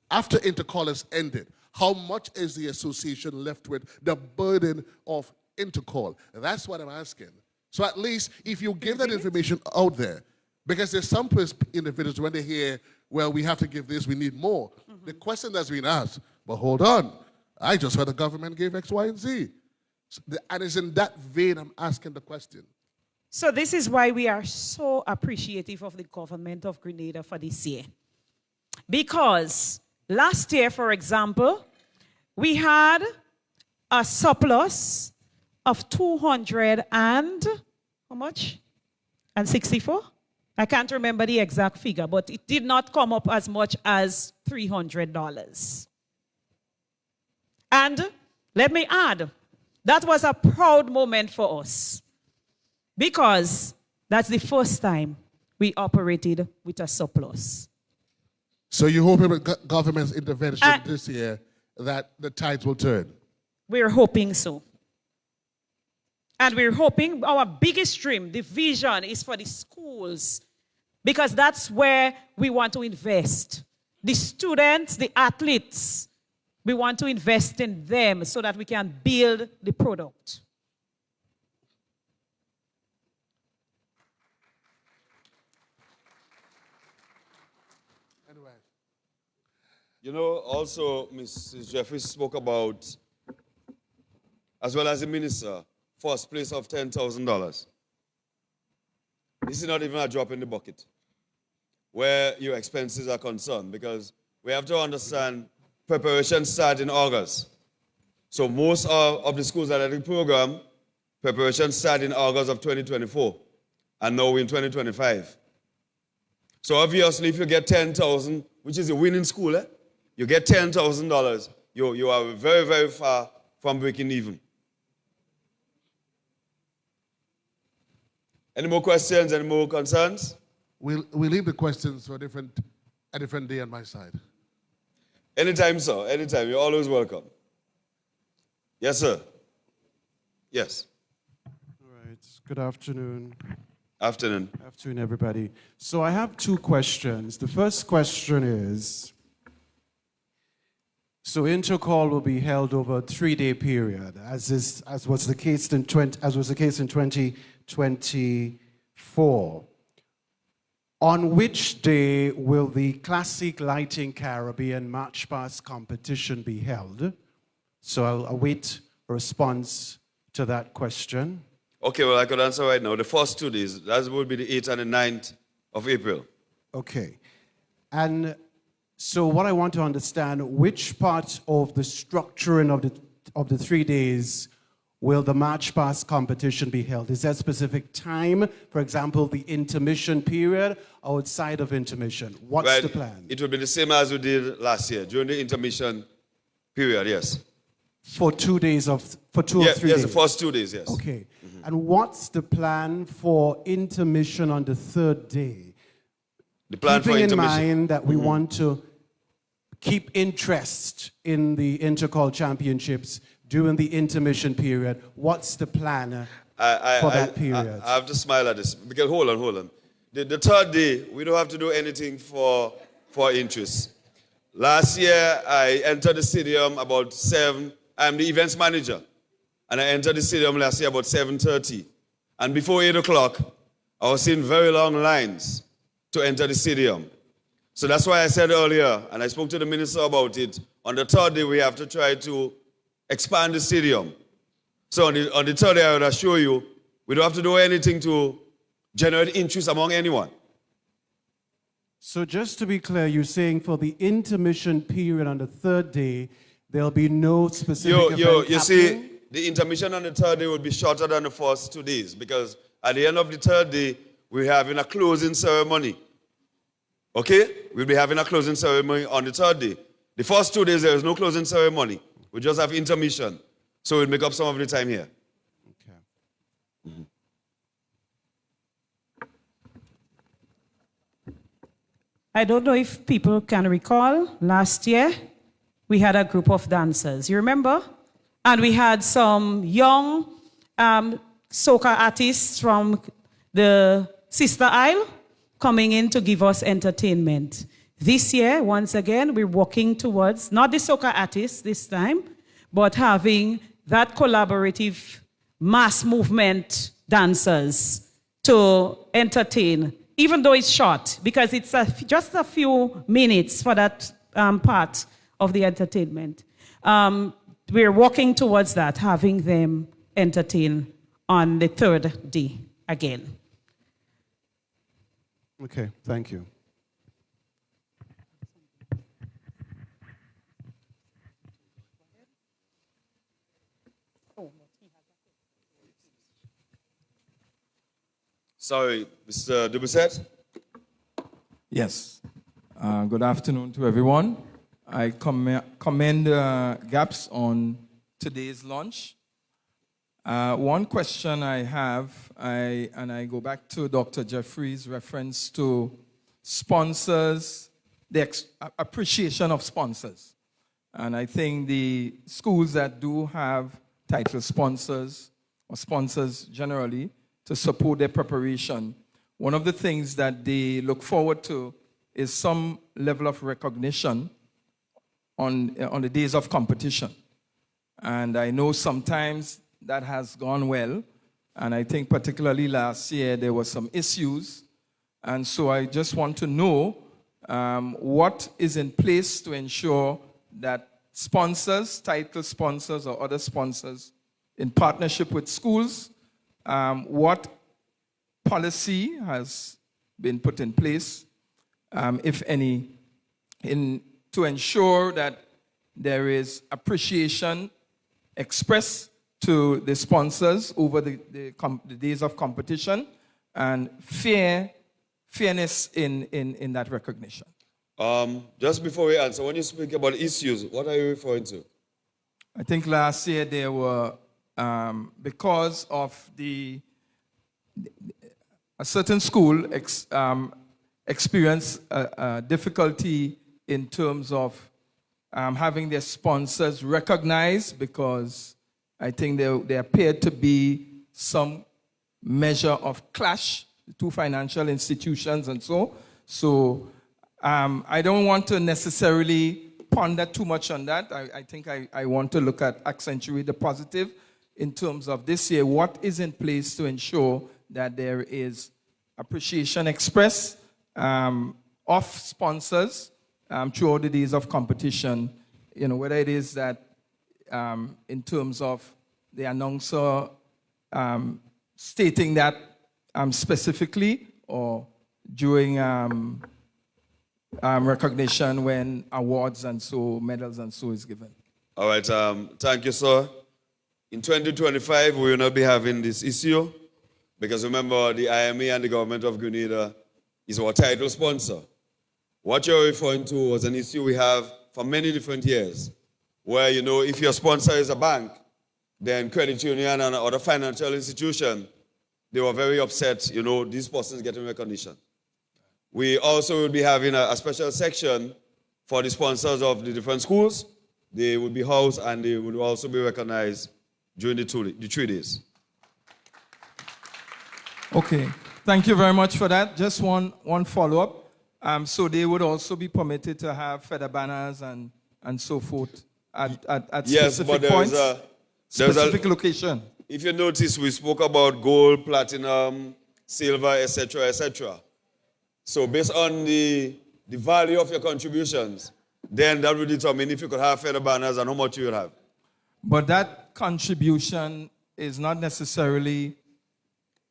After Intercol has ended, how much is the association left with the burden of Intercol? That's what I'm asking. So at least if you give that information out there, because there's some individuals when they hear, well, we have to give this, we need more. The question that's been asked, but hold on, I just heard the government gave X, Y, and Z. And it's in that vein I'm asking the question.
So this is why we are so appreciative of the government of Grenada for this year. Because last year, for example, we had a surplus of 200 and, how much? And 64? I can't remember the exact figure, but it did not come up as much as $300. And let me add, that was a proud moment for us because that's the first time we operated with a surplus.
So you're hoping with government's intervention this year that the tides will turn?
We're hoping so. And we're hoping our biggest dream, the vision, is for the schools because that's where we want to invest. The students, the athletes, we want to invest in them so that we can build the product.
Anyway.
You know, also, Mrs. Jeffries spoke about, as well as the minister, first place of $10,000. This is not even a drop in the bucket where your expenses are concerned because we have to understand preparation starts in August. So most of the schools that are in the program, preparation started in August of 2024, and now we're in 2025. So obviously, if you get $10,000, which is a winning school, you get $10,000, you are very, very far from breaking even. Any more questions, any more concerns?
We'll leave the questions for a different day on my side.
Anytime, sir. Anytime. You're always welcome. Yes, sir. Yes.
All right. Good afternoon.
Afternoon.
Afternoon, everybody. So I have two questions. The first question is, so Intercol will be held over a 3-day period, as was the case in 2024. On which day will the Classic Lighting Caribbean March Past competition be held? So I'll await a response to that question.
Okay, well, I could answer right now. The first 2 days, that will be the 8th and the 9th of April.
Okay. And so what I want to understand, which part of the structuring of the 3 days will the March Past competition be held? Is there a specific time, for example, the intermission period, outside of intermission? What's the plan?
It will be the same as we did last year, during the intermission period, yes.
For 2 days or 3 days?
Yes, the first 2 days, yes.
Okay. And what's the plan for intermission on the third day?
The plan for
intermission.
intermission.
Keeping in mind that we want to keep interest in the Intercol Championships during the intermission period? What's the plan for that period?
I have to smile at this because hold on. The third day, we don't have to do anything for interest. Last year, I entered the stadium about 7. I'm the events manager. And I entered the stadium last year about 7:30. And before 8 o'clock, I was seeing very long lines to enter the stadium. So that's why I said earlier, and I spoke to the minister about it, on the third day we have to try to expand the stadium. So on the third day, I would assure you, we don't have to do anything to generate interest among anyone.
So just to be clear, you're saying for the intermission period on the third day, there'll be no specific event
You
happening?
see, the intermission on the third day would be shorter than the first 2 days because at the end of the third day, we're having a closing ceremony. Okay? We'll be having a closing ceremony on the third day. The first 2 days, there is no closing ceremony. We just have intermission. So we'll make up some of the time here.
Okay.
Mm-hmm.
I don't know if people can recall, last year we had a group of dancers, you remember? And we had some young soca artists from the Sister Isle coming in to give us entertainment. This year, once again, we're working towards, not the soca artists this time, but having that collaborative mass movement dancers to entertain, even though it's short, because it's just a few minutes for that part of the entertainment. We're working towards that, having them entertain on the third day again.
Okay, thank you.
Sorry, Mr. Dubuset?
Yes. Good afternoon to everyone. I commend GAPS on today's launch. One question I have, and I go back to Dr. Jeffrey's reference to sponsors, the appreciation of sponsors. And I think the schools that do have title sponsors, or sponsors generally, to support their preparation, one of the things that they look forward to is some level of recognition on the days of competition. And I know sometimes that has gone well, and I think particularly last year there were some issues. And so I just want to know what is in place to ensure that sponsors, title sponsors or other sponsors in partnership with schools, what policy has been put in place, if any, to ensure that there is appreciation expressed to the sponsors over the days of competition and fairness in that recognition.
Just before we answer, when you speak about issues, what are you referring to?
I think last year there were, because of a certain school experienced difficulty in terms of having their sponsors recognized, because I think there appeared to be some measure of clash, the two financial institutions and so. So I don't want to necessarily ponder too much on that. I think I want to look at accentuate the positive in terms of this year. What is in place to ensure that there is appreciation expressed of sponsors throughout the days of competition, whether it is that in terms of the announcer stating that specifically, or during recognition when awards and so, medals and so is given.
All right, thank you, sir. In 2025, we will not be having this issue because remember, the IMA and the government of Grenada is our title sponsor. What you're referring to was an issue we have for many different years, where, if your sponsor is a bank, then credit union and other financial institution, they were very upset, these persons getting recognition. We also will be having a special section for the sponsors of the different schools. They would be housed and they would also be recognized during the 3 days.
Okay, thank you very much for that. Just one follow-up. So they would also be permitted to have feather banners and so forth at
Yes,
specific
but
points,
there's
specific location.
If you notice, we spoke about gold, platinum, silver, etc., etc. So based on the value of your contributions, then that will determine if you could have feather banners and how much you would have.
But that contribution is not necessarily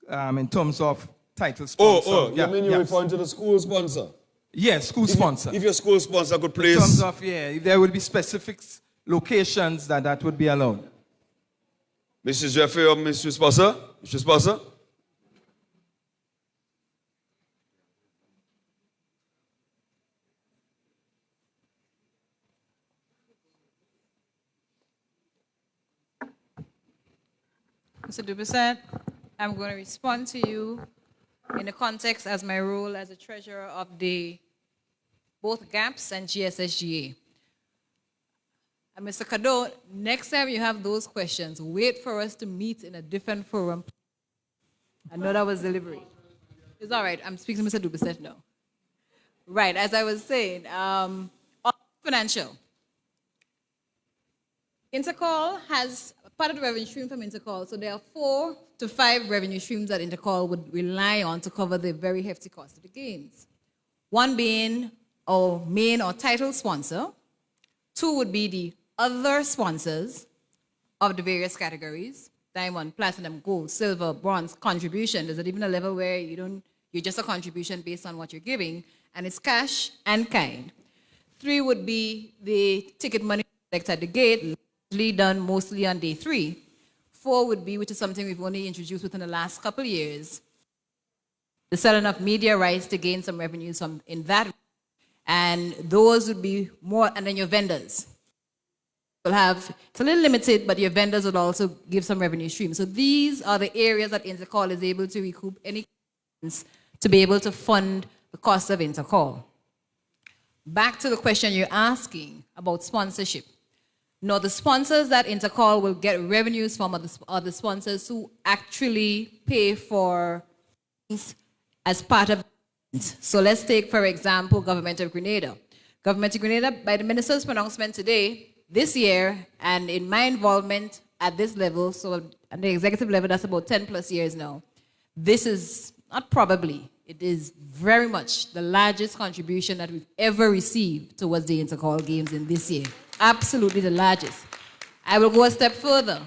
in terms of title sponsor.
You mean you're referring to the school sponsor?
Yes, school sponsor.
If your school sponsor could place...
In terms of, if there would be specific locations that would be allowed.
Mrs. Jeffrey or Mr. Sponsor? Mr. Sponsor?
Mr. Dubuisset, I'm going to respond to you in the context as my role as a treasurer of both GAPS and GSSGA. And Mr. Kado, next time you have those questions, wait for us to meet in a different forum. I know that was deliberate. It's all right. I'm speaking to Mr. Dubuisset now. Right, as I was saying, on financial. Intercall has part of the revenue stream from Intercall, so there are 4 to 5 revenue streams that Intercall would rely on to cover the very hefty cost of the games. One being our main or title sponsor. 2 would be the other sponsors of the various categories: diamond, platinum, gold, silver, bronze, contribution. There's even a level where you're just a contribution based on what you're giving, and it's cash and kind. 3 would be the ticket money collected at the gate, done mostly on day 3. 4 would be, which is something we've only introduced within the last couple of years, the selling of media rights to gain some revenues from in that. And those would be more, and then your vendors will have, it's a little limited, but your vendors will also give some revenue stream. So these are the areas that Intercall is able to recoup any to be able to fund the cost of Intercall. Back to the question you're asking about sponsorship. No, the sponsors that Intercall will get revenues from are the sponsors who actually pay for things as part of. So let's take, for example, Government of Grenada. Government of Grenada, by the minister's pronouncement today, this year, and in my involvement at this level, so at the executive level, that's about 10 plus years now. This is not probably, it is very much the largest contribution that we've ever received towards the Intercall Games in this year. Absolutely the largest. I will go a step further.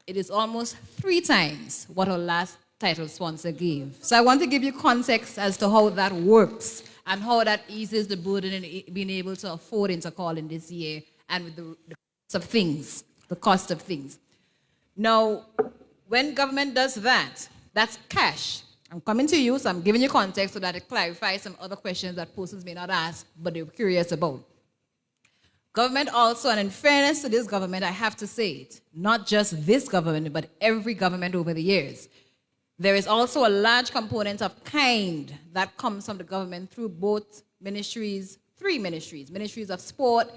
It is almost 3 times what our last title sponsor gave. So I want to give you context as to how that works and how that eases the burden in being able to afford Intercall in this year and with the cost of things. Now, when government does that, that's cash. I'm coming to you, so I'm giving you context so that it clarifies some other questions that persons may not ask, but they're curious about. Government also, and in fairness to this government, I have to say it, not just this government, but every government over the years, there is also a large component of kind that comes from the government through both ministries, 3 ministries, ministries of sport,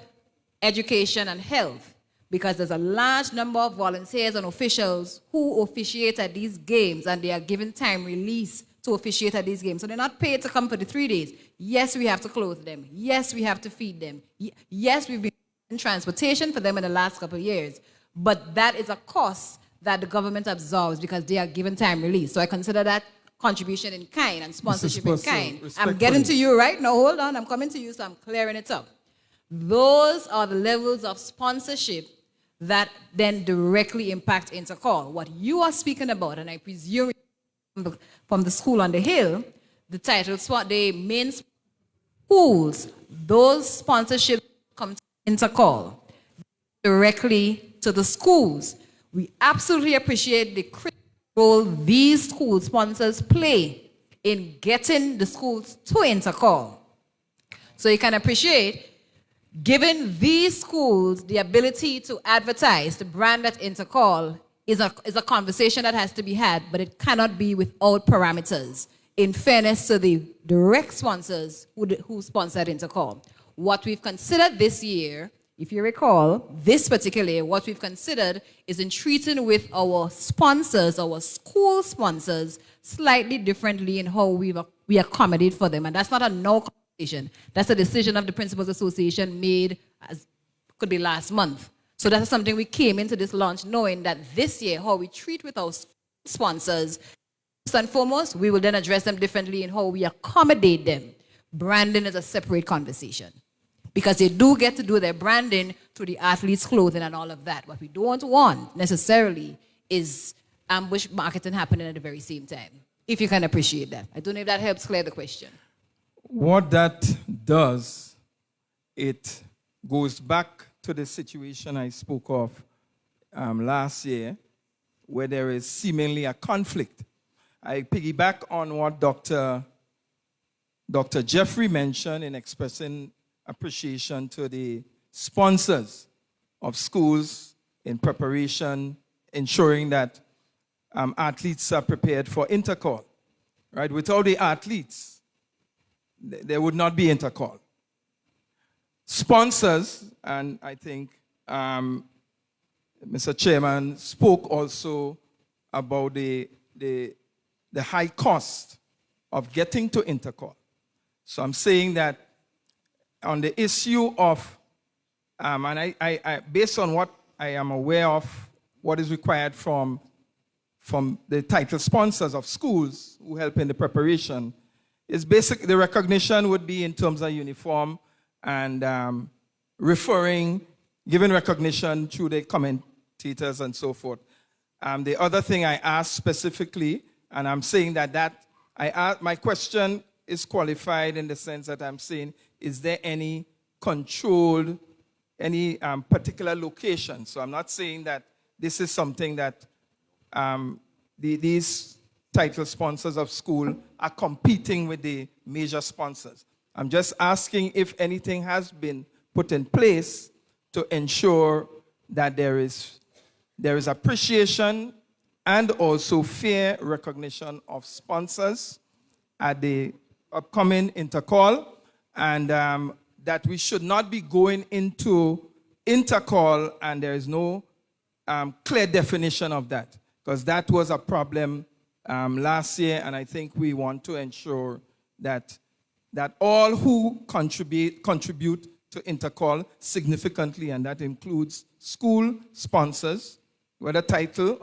education, and health, because there's a large number of volunteers and officials who officiate at these games, and they are given time release to officiate at these games. So they're not paid to come for the 3 days. Yes, we have to clothe them. Yes, we have to feed them. Yes, we've been in transportation for them in the last couple of years. But that is a cost that the government absorbs because they are given time release. So I consider that contribution in kind and sponsorship in kind. I'm getting to you right now. Hold on. I'm coming to you, so I'm clearing it up. Those are the levels of sponsorship that then directly impact Intercall. What you are speaking about, and I presume from the school on the hill, the title, the main schools, those sponsorships come to Intercall directly to the schools. We absolutely appreciate the critical role these school sponsors play in getting the schools to Intercall. So you can appreciate giving these schools the ability to advertise, to brand at Intercall is a conversation that has to be had, but it cannot be without parameters, in fairness to the direct sponsors who sponsored Intercall. What we've considered this year, if you recall, this particular year, what we've considered is in treating with our sponsors, our school sponsors, slightly differently in how we accommodate for them. And that's not a no conversation. That's a decision of the Principals Association made, could be last month. So that's something we came into this launch knowing that this year, how we treat with our sponsors, first and foremost, we will then address them differently in how we accommodate them. Branding is a separate conversation because they do get to do their branding through the athletes' clothing and all of that. What we don't want necessarily is ambush marketing happening at the very same time, if you can appreciate that. I don't know if that helps clear the question.
What that does, it goes back to the situation I spoke of last year, where there is seemingly a conflict. I piggyback on what Dr. Jeffrey mentioned in expressing appreciation to the sponsors of schools in preparation, ensuring that athletes are prepared for intercall. Right? Without the athletes, there would not be intercall. Sponsors, and I think Mr. Chairman spoke also about the high cost of getting to intercall. So I'm saying that on the issue of, and I based on what I am aware of, what is required from the title sponsors of schools who help in the preparation, is basically the recognition would be in terms of uniform and giving recognition through the commentators and so forth. The other thing I asked specifically, and I'm saying my question is qualified in the sense that I'm saying, is there any controlled, any particular location? So I'm not saying that this is something that these title sponsors of school are competing with the major sponsors. I'm just asking if anything has been put in place to ensure that there is appreciation and also fair recognition of sponsors at the upcoming intercall, and that we should not be going into intercall and there is no clear definition of that, because that was a problem last year, and I think we want to ensure that all who contribute to intercall significantly, and that includes school sponsors, whether title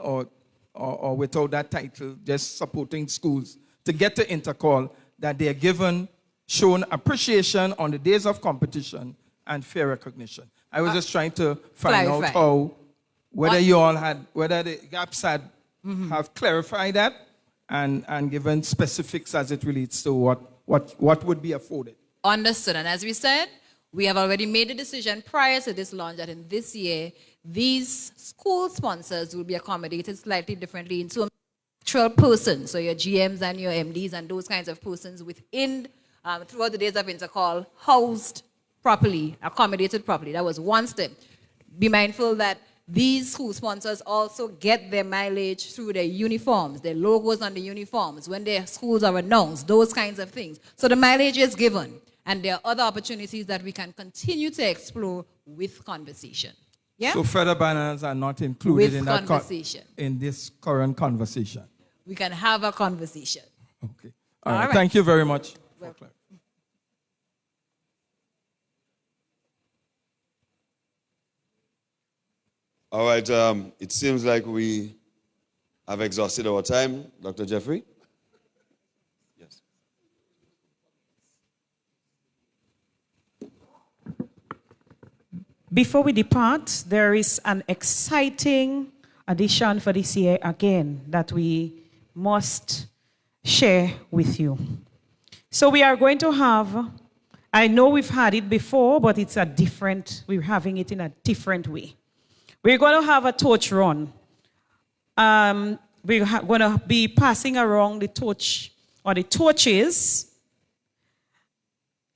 or without that title, just supporting schools, to get to intercall, that they are shown appreciation on the days of competition and fair recognition. I was just trying to find out whether the GAPS have clarified that and given specifics as it relates to what would be afforded.
Understood. And as we said, we have already made a decision prior to this launch that in this year, these school sponsors will be accommodated slightly differently into actual persons, so your GMs and your MDs and those kinds of persons within, throughout the days of intercall, housed properly, accommodated properly. That was one step. Be mindful that these school sponsors also get their mileage through their uniforms, their logos on the uniforms, when their schools are announced, those kinds of things. So the mileage is given, and there are other opportunities that we can continue to explore with conversation. Yeah?
So further banners are not included in that
conversation.
In this current conversation.
We can have a conversation.
Okay. All right. Thank you very much.
All right. It seems like we have exhausted our time. Dr. Jeffrey? Yes.
Before we depart, there is an exciting addition for this year again that we must share with you. So we are going to have, I know we've had it before, but we're having it in a different way. We're going to have a torch run. We're going to be passing around the torch, or the torches,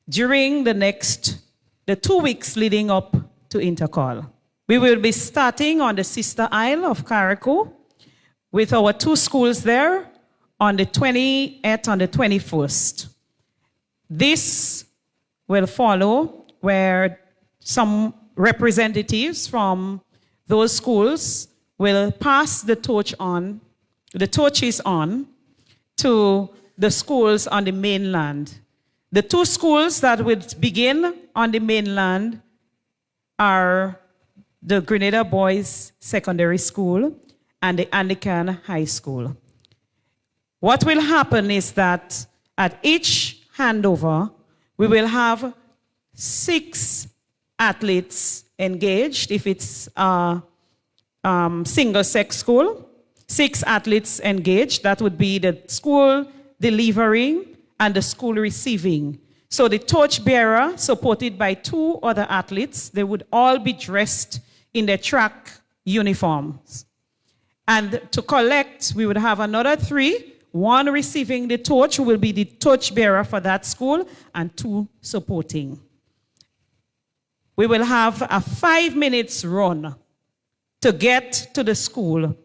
during the 2 weeks leading up to intercall. We will be starting on the sister isle of Carriacou with our 2 schools there on the 20th and the 21st. This will follow where some representatives from those schools will pass the torches on to the schools on the mainland. The two schools that would begin on the mainland are the Grenada Boys Secondary School and the Anglican High School. What will happen is that at each handover, we will have 6 athletes engaged. If it's a single-sex school, 6 athletes engaged. That would be the school delivering and the school receiving. So the torchbearer, supported by 2 other athletes, they would all be dressed in their track uniforms. And to collect, we would have another 3, 1 receiving the torch, who will be the torchbearer for that school, and 2 supporting. We will have a 5 minutes run to get to the school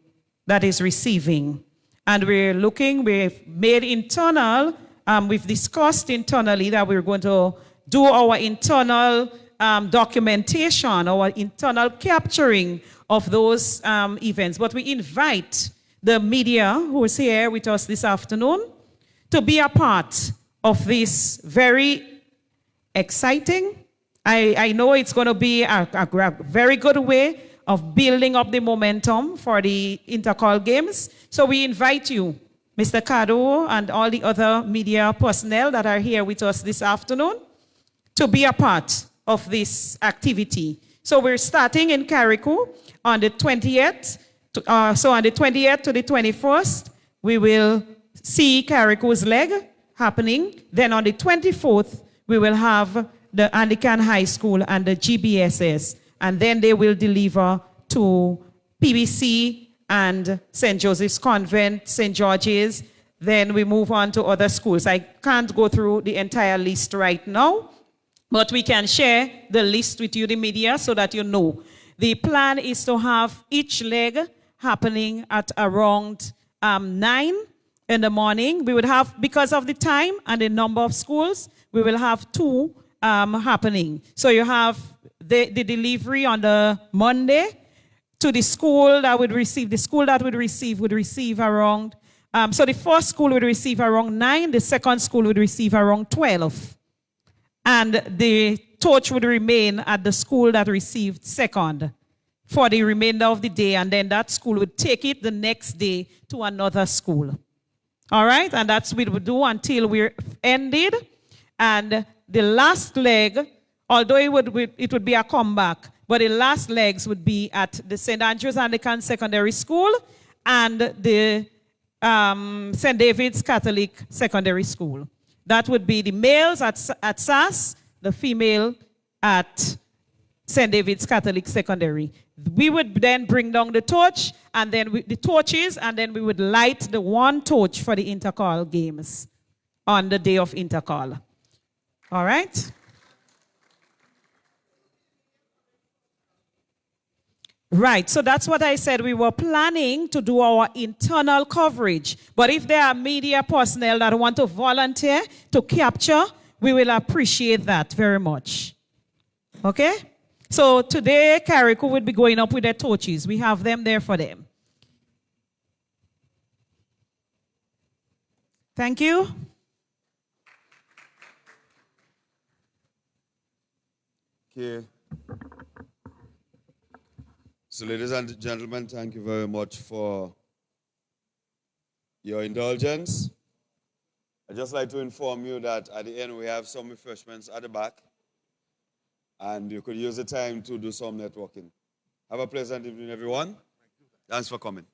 that is receiving. And we've made internal, we've discussed internally that we're going to do our internal documentation, our internal capturing of those events. But we invite the media who is here with us this afternoon to be a part of this very exciting, I know it's going to be a very good way of building up the momentum for the Inter-Col Games. So we invite you, Mr. Cado and all the other media personnel that are here with us this afternoon, to be a part of this activity. So we're starting in Carriacou on the 20th. So on the 20th to the 21st, we will see Carriacou's leg happening. Then on the 24th, we will have the Anglican High School and the GBSS. And then they will deliver to PBC and St. Joseph's Convent, St. George's. Then we move on to other schools. I can't go through the entire list right now, but we can share the list with you, the media, so that you know. The plan is to have each leg happening at around 9 in the morning. We would have, because of the time and the number of schools, we will have 2 happening. So you have the delivery on the Monday to the school that would receive. The school that would receive around, so the first school would receive around 9, the second school would receive around 12. And the torch would remain at the school that received second for the remainder of the day, and then that school would take it the next day to another school. All right, and that's what we would do until we're ended. And the last leg, although it would be a comeback, but the last legs would be at the St. Andrew's Anglican Secondary School and the St. David's Catholic Secondary School. That would be the males at SAS, the female at St. David's Catholic Secondary. We would then bring down the torch, and then the torches, and then we would light the 1 torch for the Inter-Col Games on the day of Inter-Col. All right? Right, so that's what I said. We were planning to do our internal coverage. But if there are media personnel that want to volunteer to capture, we will appreciate that very much. Okay? So today, Carriacou will be going up with their torches. We have them there for them. Thank you.
Okay. So, ladies and gentlemen, thank you very much for your indulgence. I'd just like to inform you that at the end we have some refreshments at the back, and you could use the time to do some networking. Have a pleasant evening, everyone. Thanks for coming.